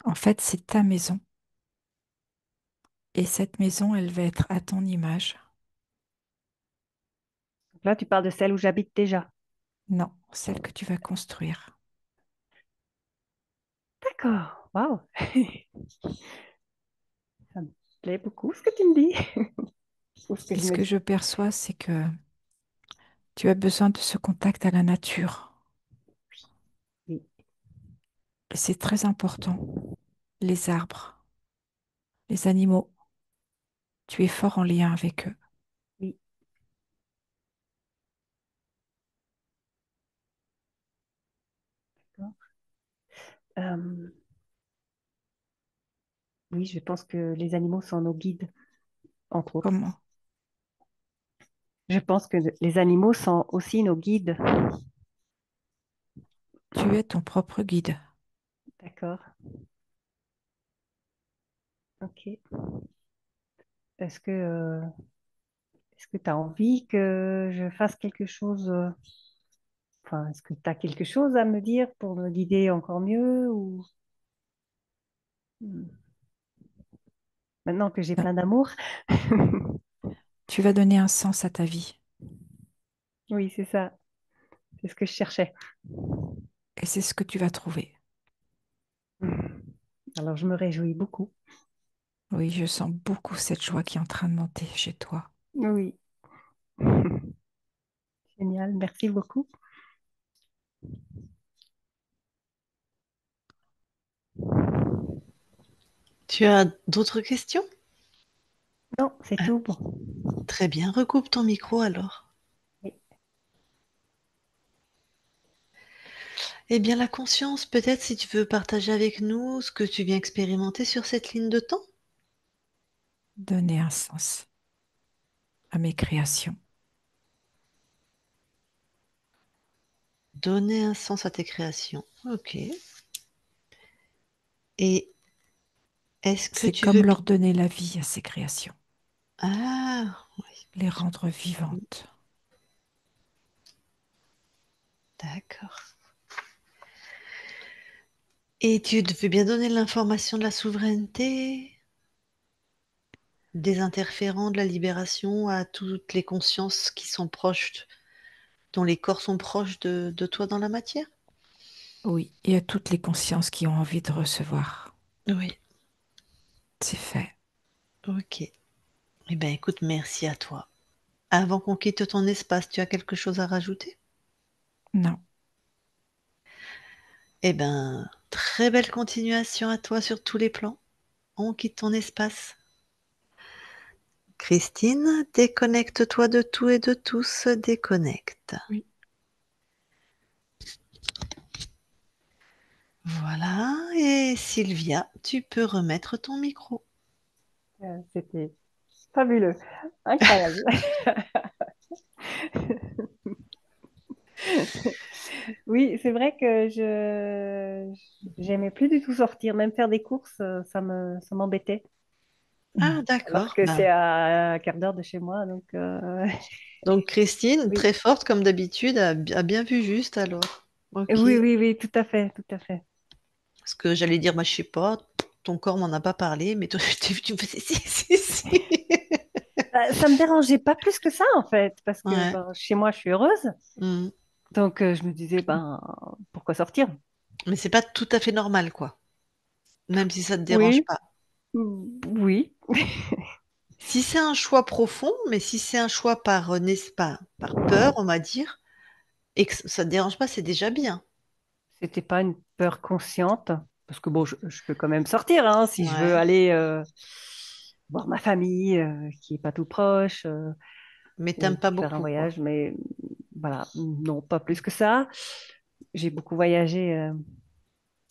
En fait, c'est ta maison. Et cette maison, elle va être à ton image. Là, tu parles de celle où j'habite déjà. Non, celle que tu vas construire. D'accord. Waouh. Ça me plaît beaucoup ce que tu me dis. Ou ce que Et je ce me que dis. je perçois, c'est que tu as besoin de ce contact à la nature. Oui, Et c'est très important. Les arbres, les animaux, tu es fort en lien avec eux. oui. D'accord. Euh, oui, je pense que les animaux sont nos guides, entre autres. Comment? Je pense que les animaux sont aussi nos guides. Tu es ton propre guide. D'accord. Ok. Est-ce que est-ce que tu as envie que je fasse quelque chose enfin, est-ce que tu as quelque chose à me dire pour me guider encore mieux ou Hmm. Maintenant que j'ai Non, plein d'amour? tu vas donner un sens à ta vie. Oui, c'est ça. C'est ce que je cherchais. Et c'est ce que tu vas trouver. Hmm. Alors, je me réjouis beaucoup. Oui, je sens beaucoup cette joie qui est en train de monter chez toi. Oui. Génial. Merci beaucoup. Tu as d'autres questions? Non, c'est Ah, tout. Bon. très bien, recoupe ton micro alors. Oui. Eh bien, la conscience, peut-être si tu veux partager avec nous ce que tu viens expérimenter sur cette ligne de temps? Donner un sens à mes créations. Donner un sens à tes créations. Ok. Et est-ce que C'est tu veux comme bien... leur donner la vie à ces créations, Ah, oui, les rendre vivantes. d'accord. Et tu veux bien donner l'information de la souveraineté, des interférents, de la libération à toutes les consciences qui sont proches, dont les corps sont proches de toi dans la matière? Oui, et à toutes les consciences qui ont envie de recevoir. Oui, C'est fait. ok. Eh bien, écoute, merci à toi. Avant qu'on quitte ton espace, tu as quelque chose à rajouter? Non. Eh ben, très belle continuation à toi sur tous les plans. On quitte ton espace. Christine, déconnecte-toi de tout et de tous, déconnecte. Oui. Voilà, et Sylvia, tu peux remettre ton micro. C'était fabuleux, incroyable. Oui, c'est vrai que je j'aimais plus du tout sortir, même faire des courses, ça m'embêtait. Ah, Alors d'accord. que c'est Ben, à un quart d'heure de chez moi, donc donc Christine, oui. très forte comme d'habitude, a bien vu juste alors. Ok. Oui, oui, oui, tout à fait, tout à fait. Parce que j'allais dire, moi je sais pas, ton corps m'en a pas parlé, mais toi tu me faisais si, si, si. Bah, ça me dérangeait pas plus que ça en fait, parce que Ouais. ben, chez moi je suis heureuse, Mm. donc je me disais ben pourquoi sortir? Mais c'est pas tout à fait normal, quoi. Même si ça te dérange Oui, pas. oui, Si c'est un choix profond, mais si c'est un choix par, n'est-ce pas, par peur, on va dire, et que ça te dérange pas, c'est déjà bien. c'était pas une peur consciente, parce que bon, je peux quand même sortir hein, si je veux Ouais. aller voir ma famille qui est pas tout proche. Mais Ou t'aimes pas faire un beaucoup, quoi. voyage, mais voilà, non, pas plus que ça. J'ai beaucoup voyagé.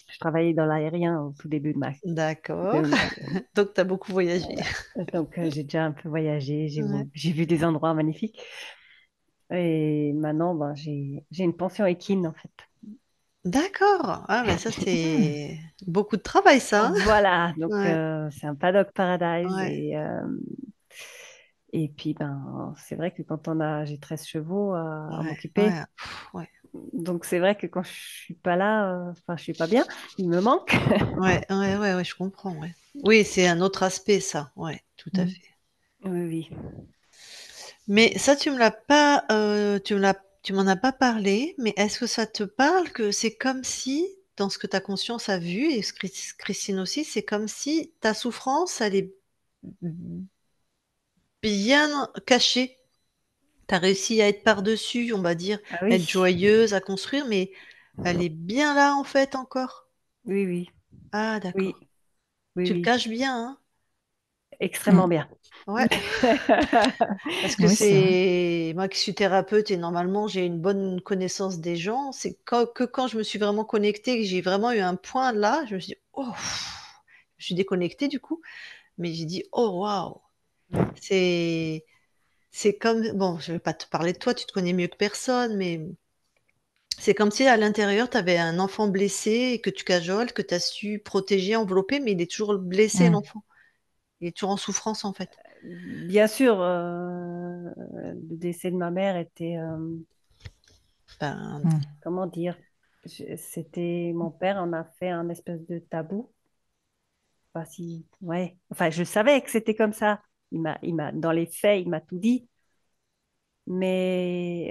Je travaillais dans l'aérien au tout début D'accord. de- Donc t'as beaucoup voyagé. voilà. Donc, j'ai déjà un peu voyagé, Ouais. j'ai vu des endroits magnifiques. Et maintenant, ben, j'ai une pension équine, en fait. D'accord. Ah, mais ça, Hmm. c'est beaucoup de travail, ça, hein. Voilà, donc Ouais. c'est un paddock paradise. Ouais. Et puis, ben, c'est vrai que j'ai 13 chevaux à Ouais. m'occuper. Ouais. Pff, ouais. Donc, c'est vrai que quand je suis pas là, enfin, je suis pas bien, il me manque. Ouais. Ouais. Ouais. Ouais, je comprends. Ouais. Oui, c'est un autre aspect, ça. Ouais, tout à Hmm. fait. Oui, oui. Mais ça, tu m'en as pas parlé, mais est-ce que ça te parle que c'est comme si, dans ce que ta conscience a vu, et ce Christine aussi, c'est comme si ta souffrance, elle est bien cachée. Tu as réussi à être par-dessus, on va dire, Ah être oui, joyeuse, à construire, mais elle est bien là, en fait, encore. oui, oui, Ah, oui, d'accord. oui, Tu le oui. caches bien, hein? Hmm. Extrêmement bien. Ouais. Parce que Oui, c'est vrai. c'est moi qui suis thérapeute et normalement j'ai une bonne connaissance des gens, c'est que quand je me suis vraiment connectée, que j'ai vraiment eu un point là, je me suis dit: «Oh!» Je suis déconnectée du coup, mais j'ai dit: «Oh waouh!» C'est c'est comme bon, je vais pas te parler de toi, tu te connais mieux que personne, mais c'est comme si à l'intérieur tu avais un enfant blessé et que tu cajoles, que tu as su protéger, envelopper, mais il est toujours blessé Hmm. l'enfant. Il est toujours en souffrance en fait. Bien sûr, le décès de ma mère était, Ben, Hmm. comment dire, c'était mon père en a fait un espèce de tabou. Enfin, si, ouais. Enfin, je savais que c'était comme ça. Dans les faits, il m'a tout dit. Mais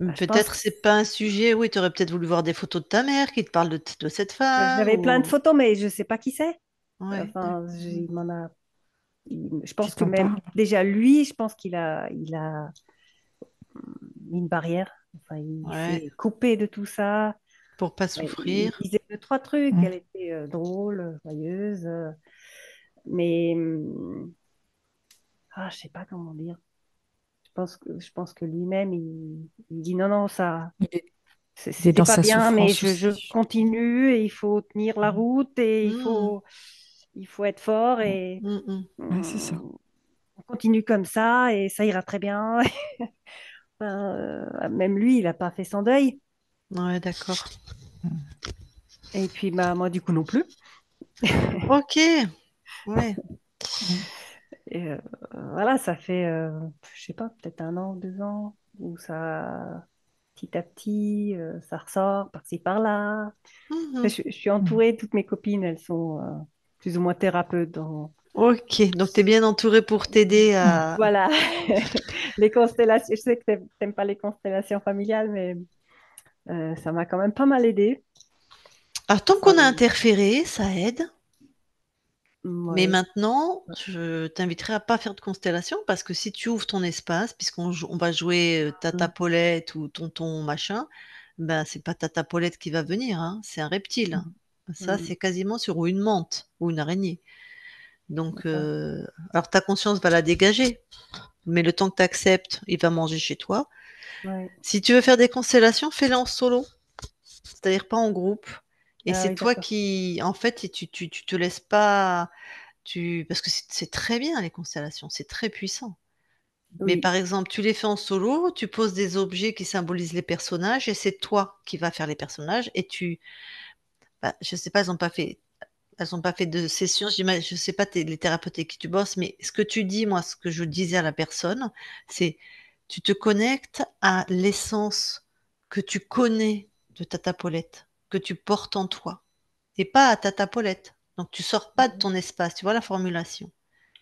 bah, je pense peut-être que c'est pas un sujet, oui, tu aurais peut-être voulu voir des photos de ta mère qui te parle de cette femme j'avais plein de ou photos, mais je sais pas qui c'est. ouais, Enfin, d'accord. il m'en a. Je Qui pense que t'en même parle? déjà lui, je pense il a mis une barrière. Enfin, il Ouais, s'est coupé de tout ça. pour pas Ouais, il me souffrir. disait deux, trois trucs. Hmm. Elle était drôle, joyeuse. Mais je sais pas comment dire. Je pense que lui-même, il dit non, non, ça. Il est c'était dans pas sa bien, mais souffrance je aussi. continue et il faut tenir la route et Mm, il faut être fort Mm. et mm. Ouais, c'est ça. on continue comme ça et ça ira très bien. Enfin, même lui, il n'a pas fait son deuil. Ouais, d'accord. Mm. Et puis, bah, moi, du coup, non plus. Ok, ouais. Mm. Et voilà, ça fait, je sais pas, peut-être 1 an, 2 ans, où ça, petit à petit, ça ressort par-ci, par-là. Mhm. Enfin, je suis Mm. entourée, toutes mes copines, elles sont plus ou moins thérapeutes. Ok, donc tu es bien entouré pour t'aider Mm. à... Voilà, les constellations, je sais que t'aimes pas les constellations familiales, mais ça m'a quand même pas mal aidé. Alors, tant Ça, qu'on a interféré, ça aide. Mais ouais. maintenant, je t'inviterai à pas faire de constellation parce que si tu ouvres ton espace, on va jouer Tata Mm, Paulette ou Tonton machin, ben c'est pas Tata Paulette qui va venir, hein, c'est un reptile. Mm. Ça, mm, c'est quasiment sur ou une menthe ou une araignée. Donc, d'accord. alors ta conscience va la dégager, mais le temps que tu acceptes, il va manger chez toi. Ouais. Si tu veux faire des constellations, fais-les en solo, c'est-à-dire pas en groupe. Et Ah c'est oui, toi d'accord. qui, en fait, tu te laisses pas parce que c'est très bien les constellations, c'est très puissant. Mais Oui, par exemple, tu les fais en solo, tu poses des objets qui symbolisent les personnages et c'est toi qui vas faire les personnages et bah, je sais pas, elles ont pas fait de session, je sais pas les thérapeutes avec qui tu bosses, mais ce que tu dis, moi, ce que je disais à la personne, c'est tu te connectes à l'essence que tu connais de ta tapolette, que tu portes en toi et pas à ta tapolette. Donc tu sors pas de mhm, ton espace, tu vois la formulation.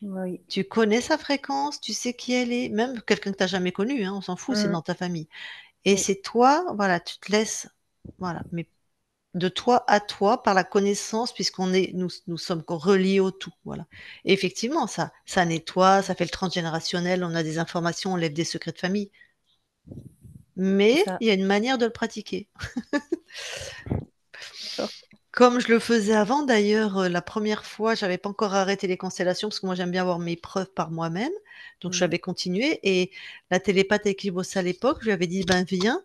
oui. Tu connais sa fréquence, tu sais qui elle est, même quelqu'un que tu n'as jamais connu, hein, on s'en fout, c'est Mm, dans ta famille. Et oui, c'est toi, voilà, tu te laisses, voilà, mais de toi à toi par la connaissance, nous sommes reliés au tout, voilà. Et effectivement, ça nettoie, ça fait le transgénérationnel, on a des informations, on lève des secrets de famille, c'est mais ça. il y a une manière de le pratiquer. D'accord. Comme je le faisais avant, d'ailleurs, la première fois, j'avais pas encore arrêté les constellations parce que moi j'aime bien avoir mes preuves par moi-même. Donc Mm, j'avais continué et la télépathe avec qui je bossais à l'époque, je lui avais dit ben viens,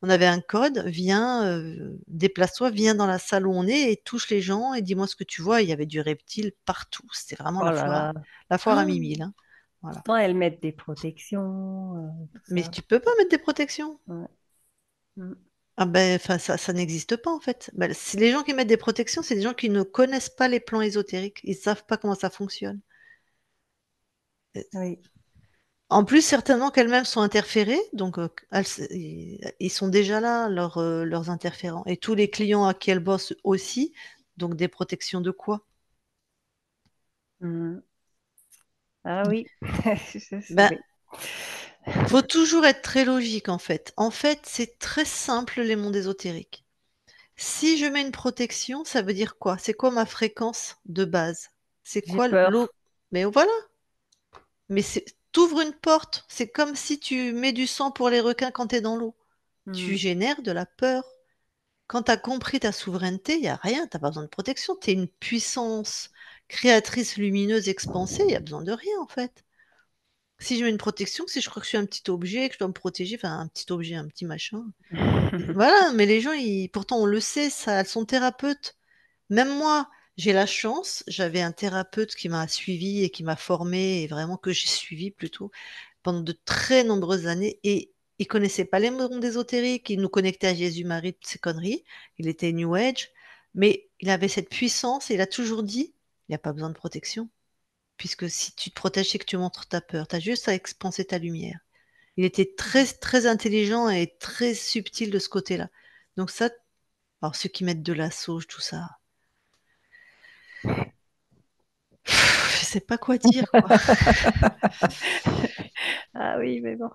on avait un code, viens, déplace-toi, viens dans la salle où on est et touche les gens et dis-moi ce que tu vois. Il y avait du reptile partout. C'était vraiment oh là là. la foire à Ah, mille hein. Voilà. pourtant, elles mettent des protections, tout Mais ça. tu peux pas mettre des protections. Ouais. Mm, Ah ben, enfin, ça n'existe pas en fait. Ben, c'est les gens qui mettent des protections, c'est des gens qui ne connaissent pas les plans ésotériques. Ils savent pas comment ça fonctionne. oui. En plus, certainement qu'elles-mêmes sont interférées, donc ils sont déjà là, leurs interférents. Et tous les clients à qui elles bossent aussi, donc des protections de quoi? Mm. Ah oui. Ben, Oui. faut toujours être très logique en fait. En fait, c'est très simple les mondes ésotériques. Si je mets une protection, ça veut dire quoi? C'est quoi ma fréquence de base? C'est J'ai quoi peur. l'eau? Mais voilà. Mais t'ouvres une porte. C'est comme si tu mets du sang pour les requins quand tu es dans l'eau. Tu Mm. génères de la peur. Quand tu as compris ta souveraineté, il n'y a rien, tu pas besoin de protection. Tu es une puissance créatrice lumineuse expansée, il n'y a besoin de rien en fait. Si je mets une protection, si je crois que je suis un petit objet, que je dois me protéger, enfin un petit objet, un petit machin. Voilà, mais les gens, pourtant on le sait, ça, elles sont thérapeutes. Même moi, j'ai la chance, j'avais un thérapeute qui m'a suivi et qui m'a formé, et vraiment que j'ai suivi plutôt, pendant de très nombreuses années. Et il connaissait pas les mondes ésotériques, il nous connectait à Jésus-Marie, toutes ces conneries. Il était New Age, mais il avait cette puissance et il a toujours dit, il n'y a pas besoin de protection, puisque si tu te protèges, c'est que tu montres ta peur. Tu as juste à expanser ta lumière. Il était très, très intelligent et très subtil de ce côté-là. Donc ça, alors ceux qui mettent de la sauge, tout ça, je sais pas quoi dire, quoi. Ah oui, mais bon,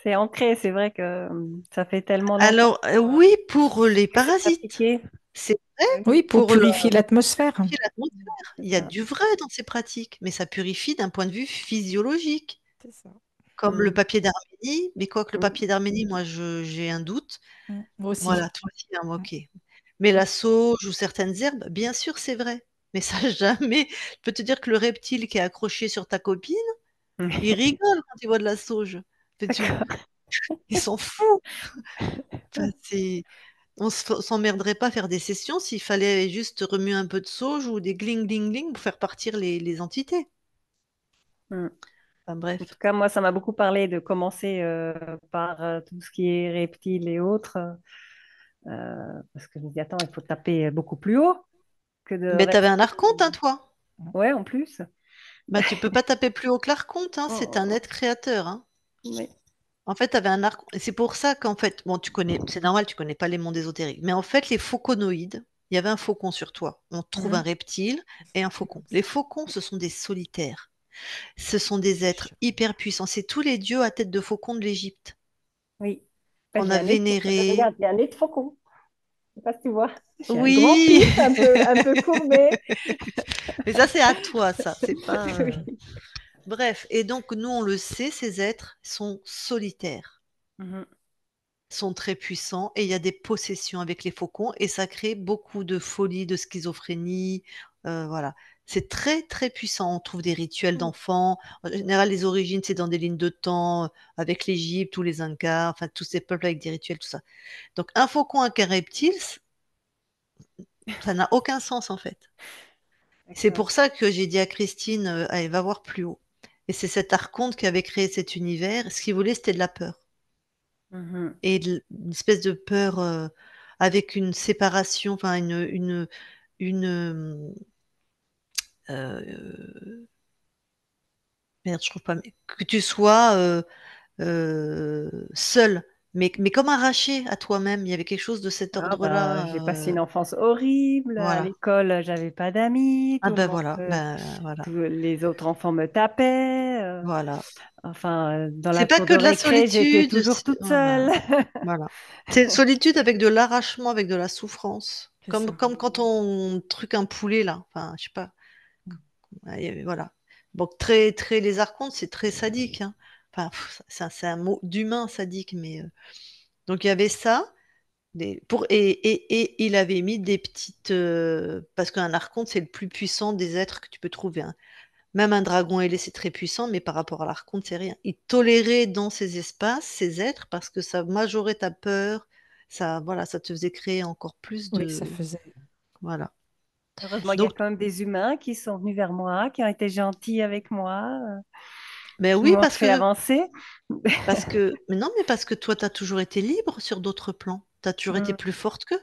c'est ancré. C'est vrai que ça fait tellement longtemps Alors, oui, pour les que c'est parasites, pratiqué. c'est vrai, Oui, Oui, pour pour le purifier l'atmosphère. purifier l'atmosphère. c'est Il y a ça. du vrai dans ces pratiques, mais ça purifie d'un point de vue physiologique, C'est ça. comme le Mm, papier d'Arménie. Mais quoi que le mm, papier d'Arménie, moi, j'ai un doute. Moi aussi. Voilà, toi aussi, hein, ok. Mais mm. la sauge ou certaines herbes, bien sûr, c'est vrai. Mais ça, jamais. Je peux te dire que le reptile qui est accroché sur ta copine, il rigole quand il voit de la sauge. Tu- D'accord. Ils sont fous. Enfin, on s'emmerderait pas à faire des sessions s'il fallait juste remuer un peu de sauge ou des gling gling gling pour faire partir les entités. Mm. Enfin, En bref. tout cas, moi, ça m'a beaucoup parlé de commencer par tout ce qui est reptiles et autres, parce que je me dis, attends, il faut taper beaucoup plus haut que de Mais t'avais un rester. archonte, hein, toi? Ouais, en plus. Bah, tu peux pas taper plus haut que l'archonte, hein, c'est un Oh, être créateur, hein. oui. En fait, tu avais un arc. Et c'est pour ça qu'en fait, bon, tu connais, c'est normal, tu connais pas les mondes ésotériques. Mais en fait, les fauconoïdes, il y avait un faucon sur toi. On trouve un Mhm. reptile et un faucon. Les faucons, ce sont des solitaires. Ce sont des êtres hyper puissants. C'est tous les dieux à tête de faucon de l'Égypte Oui. Ben, qu'on a regarde, vénérés. j'ai un nez de faucon. Je sais pas si tu vois. J'ai un grand Oui, pif un peu courbé. mais ça, c'est à toi, ça. C'est pas. Oui. Bref. Et donc, nous, on le sait, ces êtres sont solitaires, Mhm. sont très puissants et il y a des possessions avec les faucons et ça crée beaucoup de folie, de schizophrénie. Voilà. C'est très, très puissant. On trouve des rituels d'enfants. En général, les origines, c'est dans des lignes de temps, avec l'Égypte ou les Incas, enfin, tous ces peuples avec des rituels, tout ça. Donc, un faucon avec un reptile, ça n'a aucun sens, en fait. C'est D'accord. pour ça que j'ai dit à Christine, allez, va voir plus haut. Et c'est cet archonte qui avait créé cet univers. Ce qu'il voulait, c'était de la peur. Mhm. Et une espèce de peur avec une séparation, enfin une euh, merde, je trouve pas, mais que tu sois seul, mais comme arraché à toi-même. Il y avait quelque chose de cet Ah bah, ordre-là. j'ai passé une enfance horrible. À Voilà. l'école, j'avais pas d'amis. Ah ben voilà, Tous les autres enfants me tapaient. voilà. Enfin, dans C'est la pas cour que de de la récré, j'étais solitude, toujours toute voilà, seule. voilà. C'est une solitude avec de l'arrachement, avec de la souffrance. C'est ça. Comme quand on truc un poulet là. Enfin, je sais pas. Mm. Ouais, voilà. Bon, très, très, les archontes, c'est très sadique, hein. Enfin, c'est un mot d'humain sadique, mais donc il y avait ça. Et il avait mis des petites. Parce qu'un archonte, c'est le plus puissant des êtres que tu peux trouver, hein. Même un dragon ailé, c'est très puissant, mais par rapport à l'archonte, c'est rien. Il tolérait dans ces espaces ces êtres parce que ça majorait ta peur, ça, voilà, ça te faisait créer encore plus Oui, ça de. faisait. Voilà. Heureusement, il y a Donc, quand même des humains qui sont venus vers moi, qui ont été gentils avec moi, mais qui oui, m'ont fait avancer. mais non, mais parce que toi, tu as toujours été libre sur d'autres plans. Tu as toujours été Mm, plus forte qu'eux.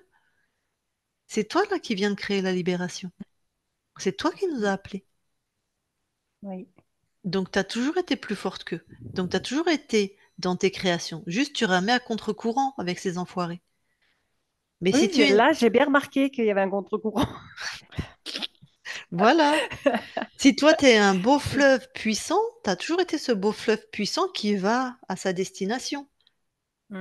C'est toi là qui viens de créer la libération. C'est toi qui nous as appelés. oui. Donc, tu as toujours été plus forte qu'eux. Donc, tu as toujours été dans tes créations. Juste, tu ramais à contre-courant avec ces enfoirés. Mais si Oui, tu es. là, j'ai bien remarqué qu'il y avait un contre-courant. Voilà. Si toi, tu es un beau fleuve puissant, tu as toujours été ce beau fleuve puissant qui va à sa destination.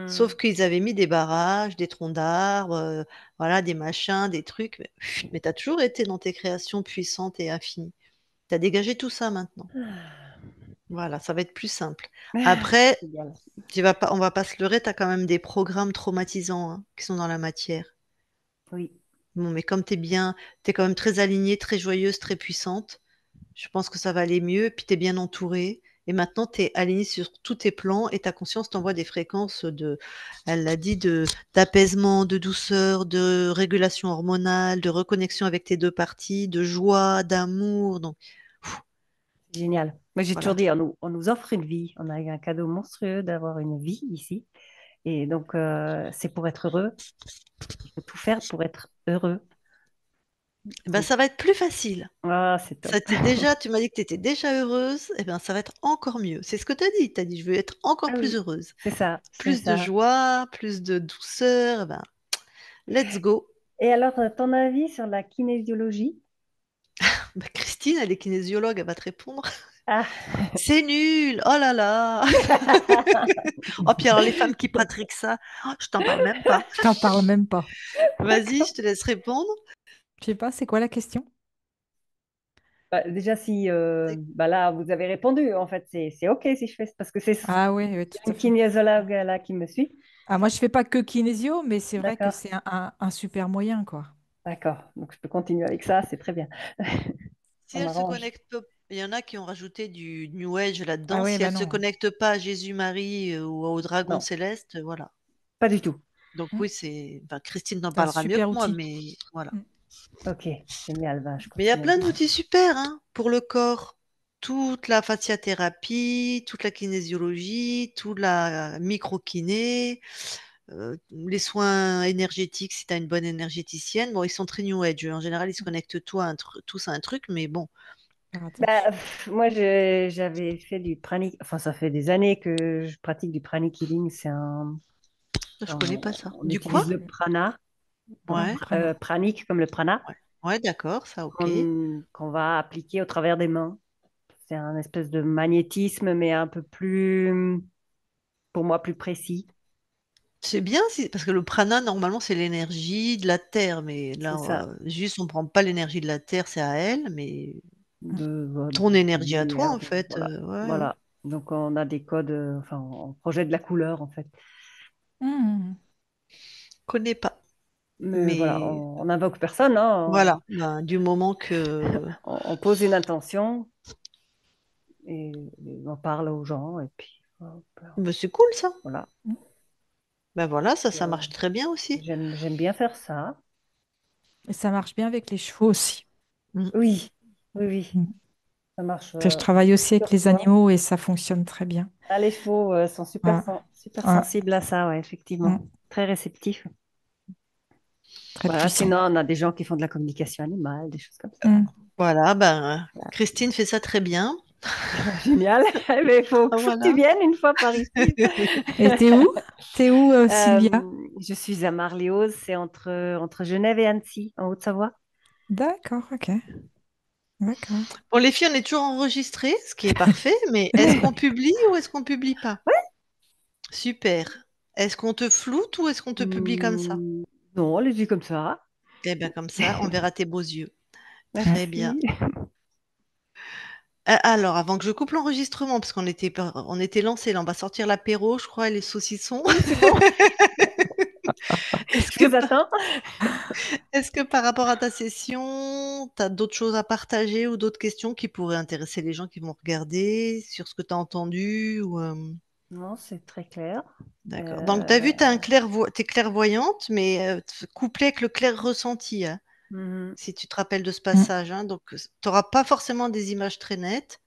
Sauf Mm. qu'ils avaient mis des barrages, des troncs d'arbres, voilà, des machins, des trucs. Mais tu as toujours été dans tes créations puissantes et infinies. Tu as dégagé tout ça maintenant. Voilà, ça va être plus simple. Après, Génial. on va pas se leurrer, tu as quand même des programmes traumatisants, hein, qui sont dans la matière. Oui. Bon, mais comme tu es quand même très alignée, très joyeuse, très puissante, je pense que ça va aller mieux. Puis tu es bien entourée. Et maintenant, tu es alignée sur tous tes plans et ta conscience t'envoie des fréquences elle l'a dit, d'apaisement, de douceur, de régulation hormonale, de reconnexion avec tes deux parties, de joie, d'amour. Donc, pff, Génial. Moi, j'ai toujours voilà. dit, on nous offre une vie. On a eu un cadeau monstrueux d'avoir une vie ici. Et donc, c'est pour être heureux. Il faut tout faire pour être heureux. Eh ben, C'est ça va être plus facile. ah, c'est top. Tu m'as dit que tu étais déjà heureuse, et ben ça va être encore mieux. C'est ce que tu as dit. Tu as dit, je veux être encore Ah plus oui, heureuse. c'est ça, c'est Plus de ça. joie, plus de douceur. Eh ben, let's go. Et alors, ton avis sur la kinésiologie? Bah, Christine, elle est kinésiologue, elle va te répondre. Ah, C'est nul! Oh là là! Oh, puis alors les femmes qui pratiquent ça, oh, je t'en parle même pas. Je t'en parle même pas. Vas-y, je te laisse répondre. Je sais pas, c'est quoi la question? bah, déjà, si C'est- bah là, vous avez répondu, en fait, c'est OK si je fais ça, parce que c'est Ah oui, oui, tout à une fait. kinésiologue là qui me suit. Ah, moi, je fais pas que kinésio, mais c'est vrai que D'accord, c'est un super moyen, quoi. d'accord. Donc, je peux continuer avec ça, c'est très bien. Si Ça elle se m'arrange. connecte, il y en a qui ont rajouté du New Age Ah là-dedans. oui, Si bah elle se non. connecte pas à Jésus-Marie ou au dragon Non, céleste, voilà. pas du tout. Donc Mm. oui, c'est. Enfin, Christine t'en C'est un parlera mieux que super moi, outil. mais voilà. Mm. Ok, génial. Ben, je Mais il y a continuerai. plein d'outils super hein, pour le corps. Toute la fasciathérapie, toute la kinésiologie, toute la microkiné, les soins énergétiques si tu as une bonne énergéticienne. Bon, ils sont très new age. En général, ils se connectent tous à un truc, mais bon, Faire Bah, attention. moi, j'avais fait du pranic. Enfin, ça fait des années que je pratique du pranic healing. je connais pas ça. On Du utilise quoi? le prana, Ah, Ouais, prana. pranic comme le prana, ouais. Ouais, d'accord, ça, ok. qu'on va appliquer au travers des mains. C'est un espèce de magnétisme, mais un peu plus, pour moi, plus précis. C'est bien parce que le prana, normalement, c'est l'énergie de la terre, mais C'est là, ça, juste, on prend pas l'énergie de la terre, c'est à elle, mais de, de ton énergie à toi, lumière. en fait. Voilà. Ouais, ouais. Voilà. Donc, on a des codes, enfin, on projette de la couleur, en fait. Mm. Connais pas. Mais voilà, Mais on n'invoque personne, hein. voilà, ben, du moment que On pose une intention et on parle aux gens, et puis ben, c'est cool ça. voilà. Mm. Ben voilà, ça Euh, marche très bien aussi. j'aime bien faire ça. Et ça marche bien avec les chevaux aussi. Mm. Oui, oui, oui, Mm. ça marche Je travaille aussi avec super les bien. animaux et ça fonctionne très bien. Ah, les chevaux sont Ouais, super ouais. sensibles à ça, ouais, effectivement. Mm. Très réceptifs. Très Voilà, puissant. sinon, on a des gens qui font de la communication animale, des choses comme ça. Mm. Voilà, ben Voilà. Christine fait ça très bien. Génial. Mais Ah, faut que tu voilà. viennes une fois par ici. Et t'es où? T'es où, Euh, Sylvia? je suis à Marléause, c'est entre Genève et Annecy, en Haute-Savoie. D'accord, ok. D'accord. Pour les filles, on est toujours enregistré, ce qui est parfait, mais est-ce qu'on publie ou est-ce qu'on publie pas? Super. Est-ce qu'on te floute ou est-ce qu'on te publie comme ça? Hmm, non, allez-y comme ça. Eh bien, comme ça, on verra tes beaux yeux. Mm. Très bien. Merci. Alors, avant que je coupe l'enregistrement, parce on était lancé, là, on va sortir l'apéro, je crois, et les saucissons. Oui, c'est bon. Est-ce Je que, vous attends. est-ce que par rapport à ta session, tu as d'autres choses à partager ou d'autres questions qui pourraient intéresser les gens qui vont regarder sur ce que tu as entendu Non, c'est très clair. D'accord. Donc, tu as vu, Euh, t'es clairvoyante, mais couplé avec le clair ressenti, hein, mhm, si tu te rappelles de ce Mm. passage. Hein. Donc, tu n'auras pas forcément des images très nettes.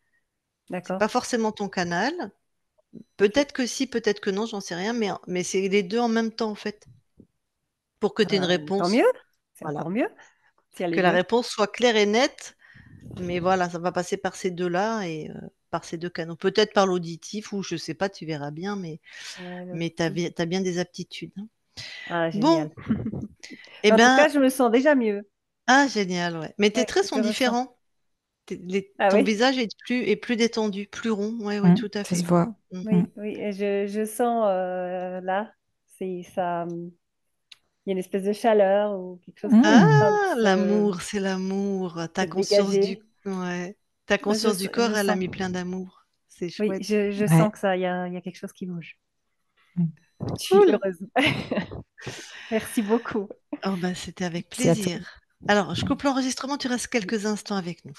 C'est d'accord. pas forcément ton canal. Ok. Peut-être que si, peut-être que non, j'en sais rien, mais c'est les deux en même temps, en fait, pour que tu aies une Tant réponse. mieux. C'est Voilà. encore mieux s'il y a les Que la deux. réponse soit claire et nette, mais voilà, ça va passer par ces deux-là et par ces deux canaux. Peut-être par l'auditif ou je sais pas, tu verras bien, Ouais, mais tu as, l'auditif. bien des aptitudes. Hein. Ah, Bon, génial. eh En tout ben, cas, je me sens déjà mieux. ah, génial, ouais. Mais tes Ouais, traits sont je ressens. différents. Ah Ton oui? visage est plus détendu, plus rond. Oui, oui, Mm. tout à Ça se fait. voit. Mm. Mm. Oui, oui. Et je sens là, c'est ça. Il y a une espèce de chaleur ou quelque chose qui est en Mm. train de Ah, l'amour, c'est l'amour. se dégager. Ouais. Ta Moi, conscience du corps, je elle a sens. mis plein d'amour. C'est Oui, chouette. je Ouais. sens que il y a quelque chose qui bouge. Mm. Je suis Cool. heureuse. Merci beaucoup. Oh, bah, c'était avec C'est à toi. plaisir. Alors, je coupe l'enregistrement, tu restes quelques instants avec nous.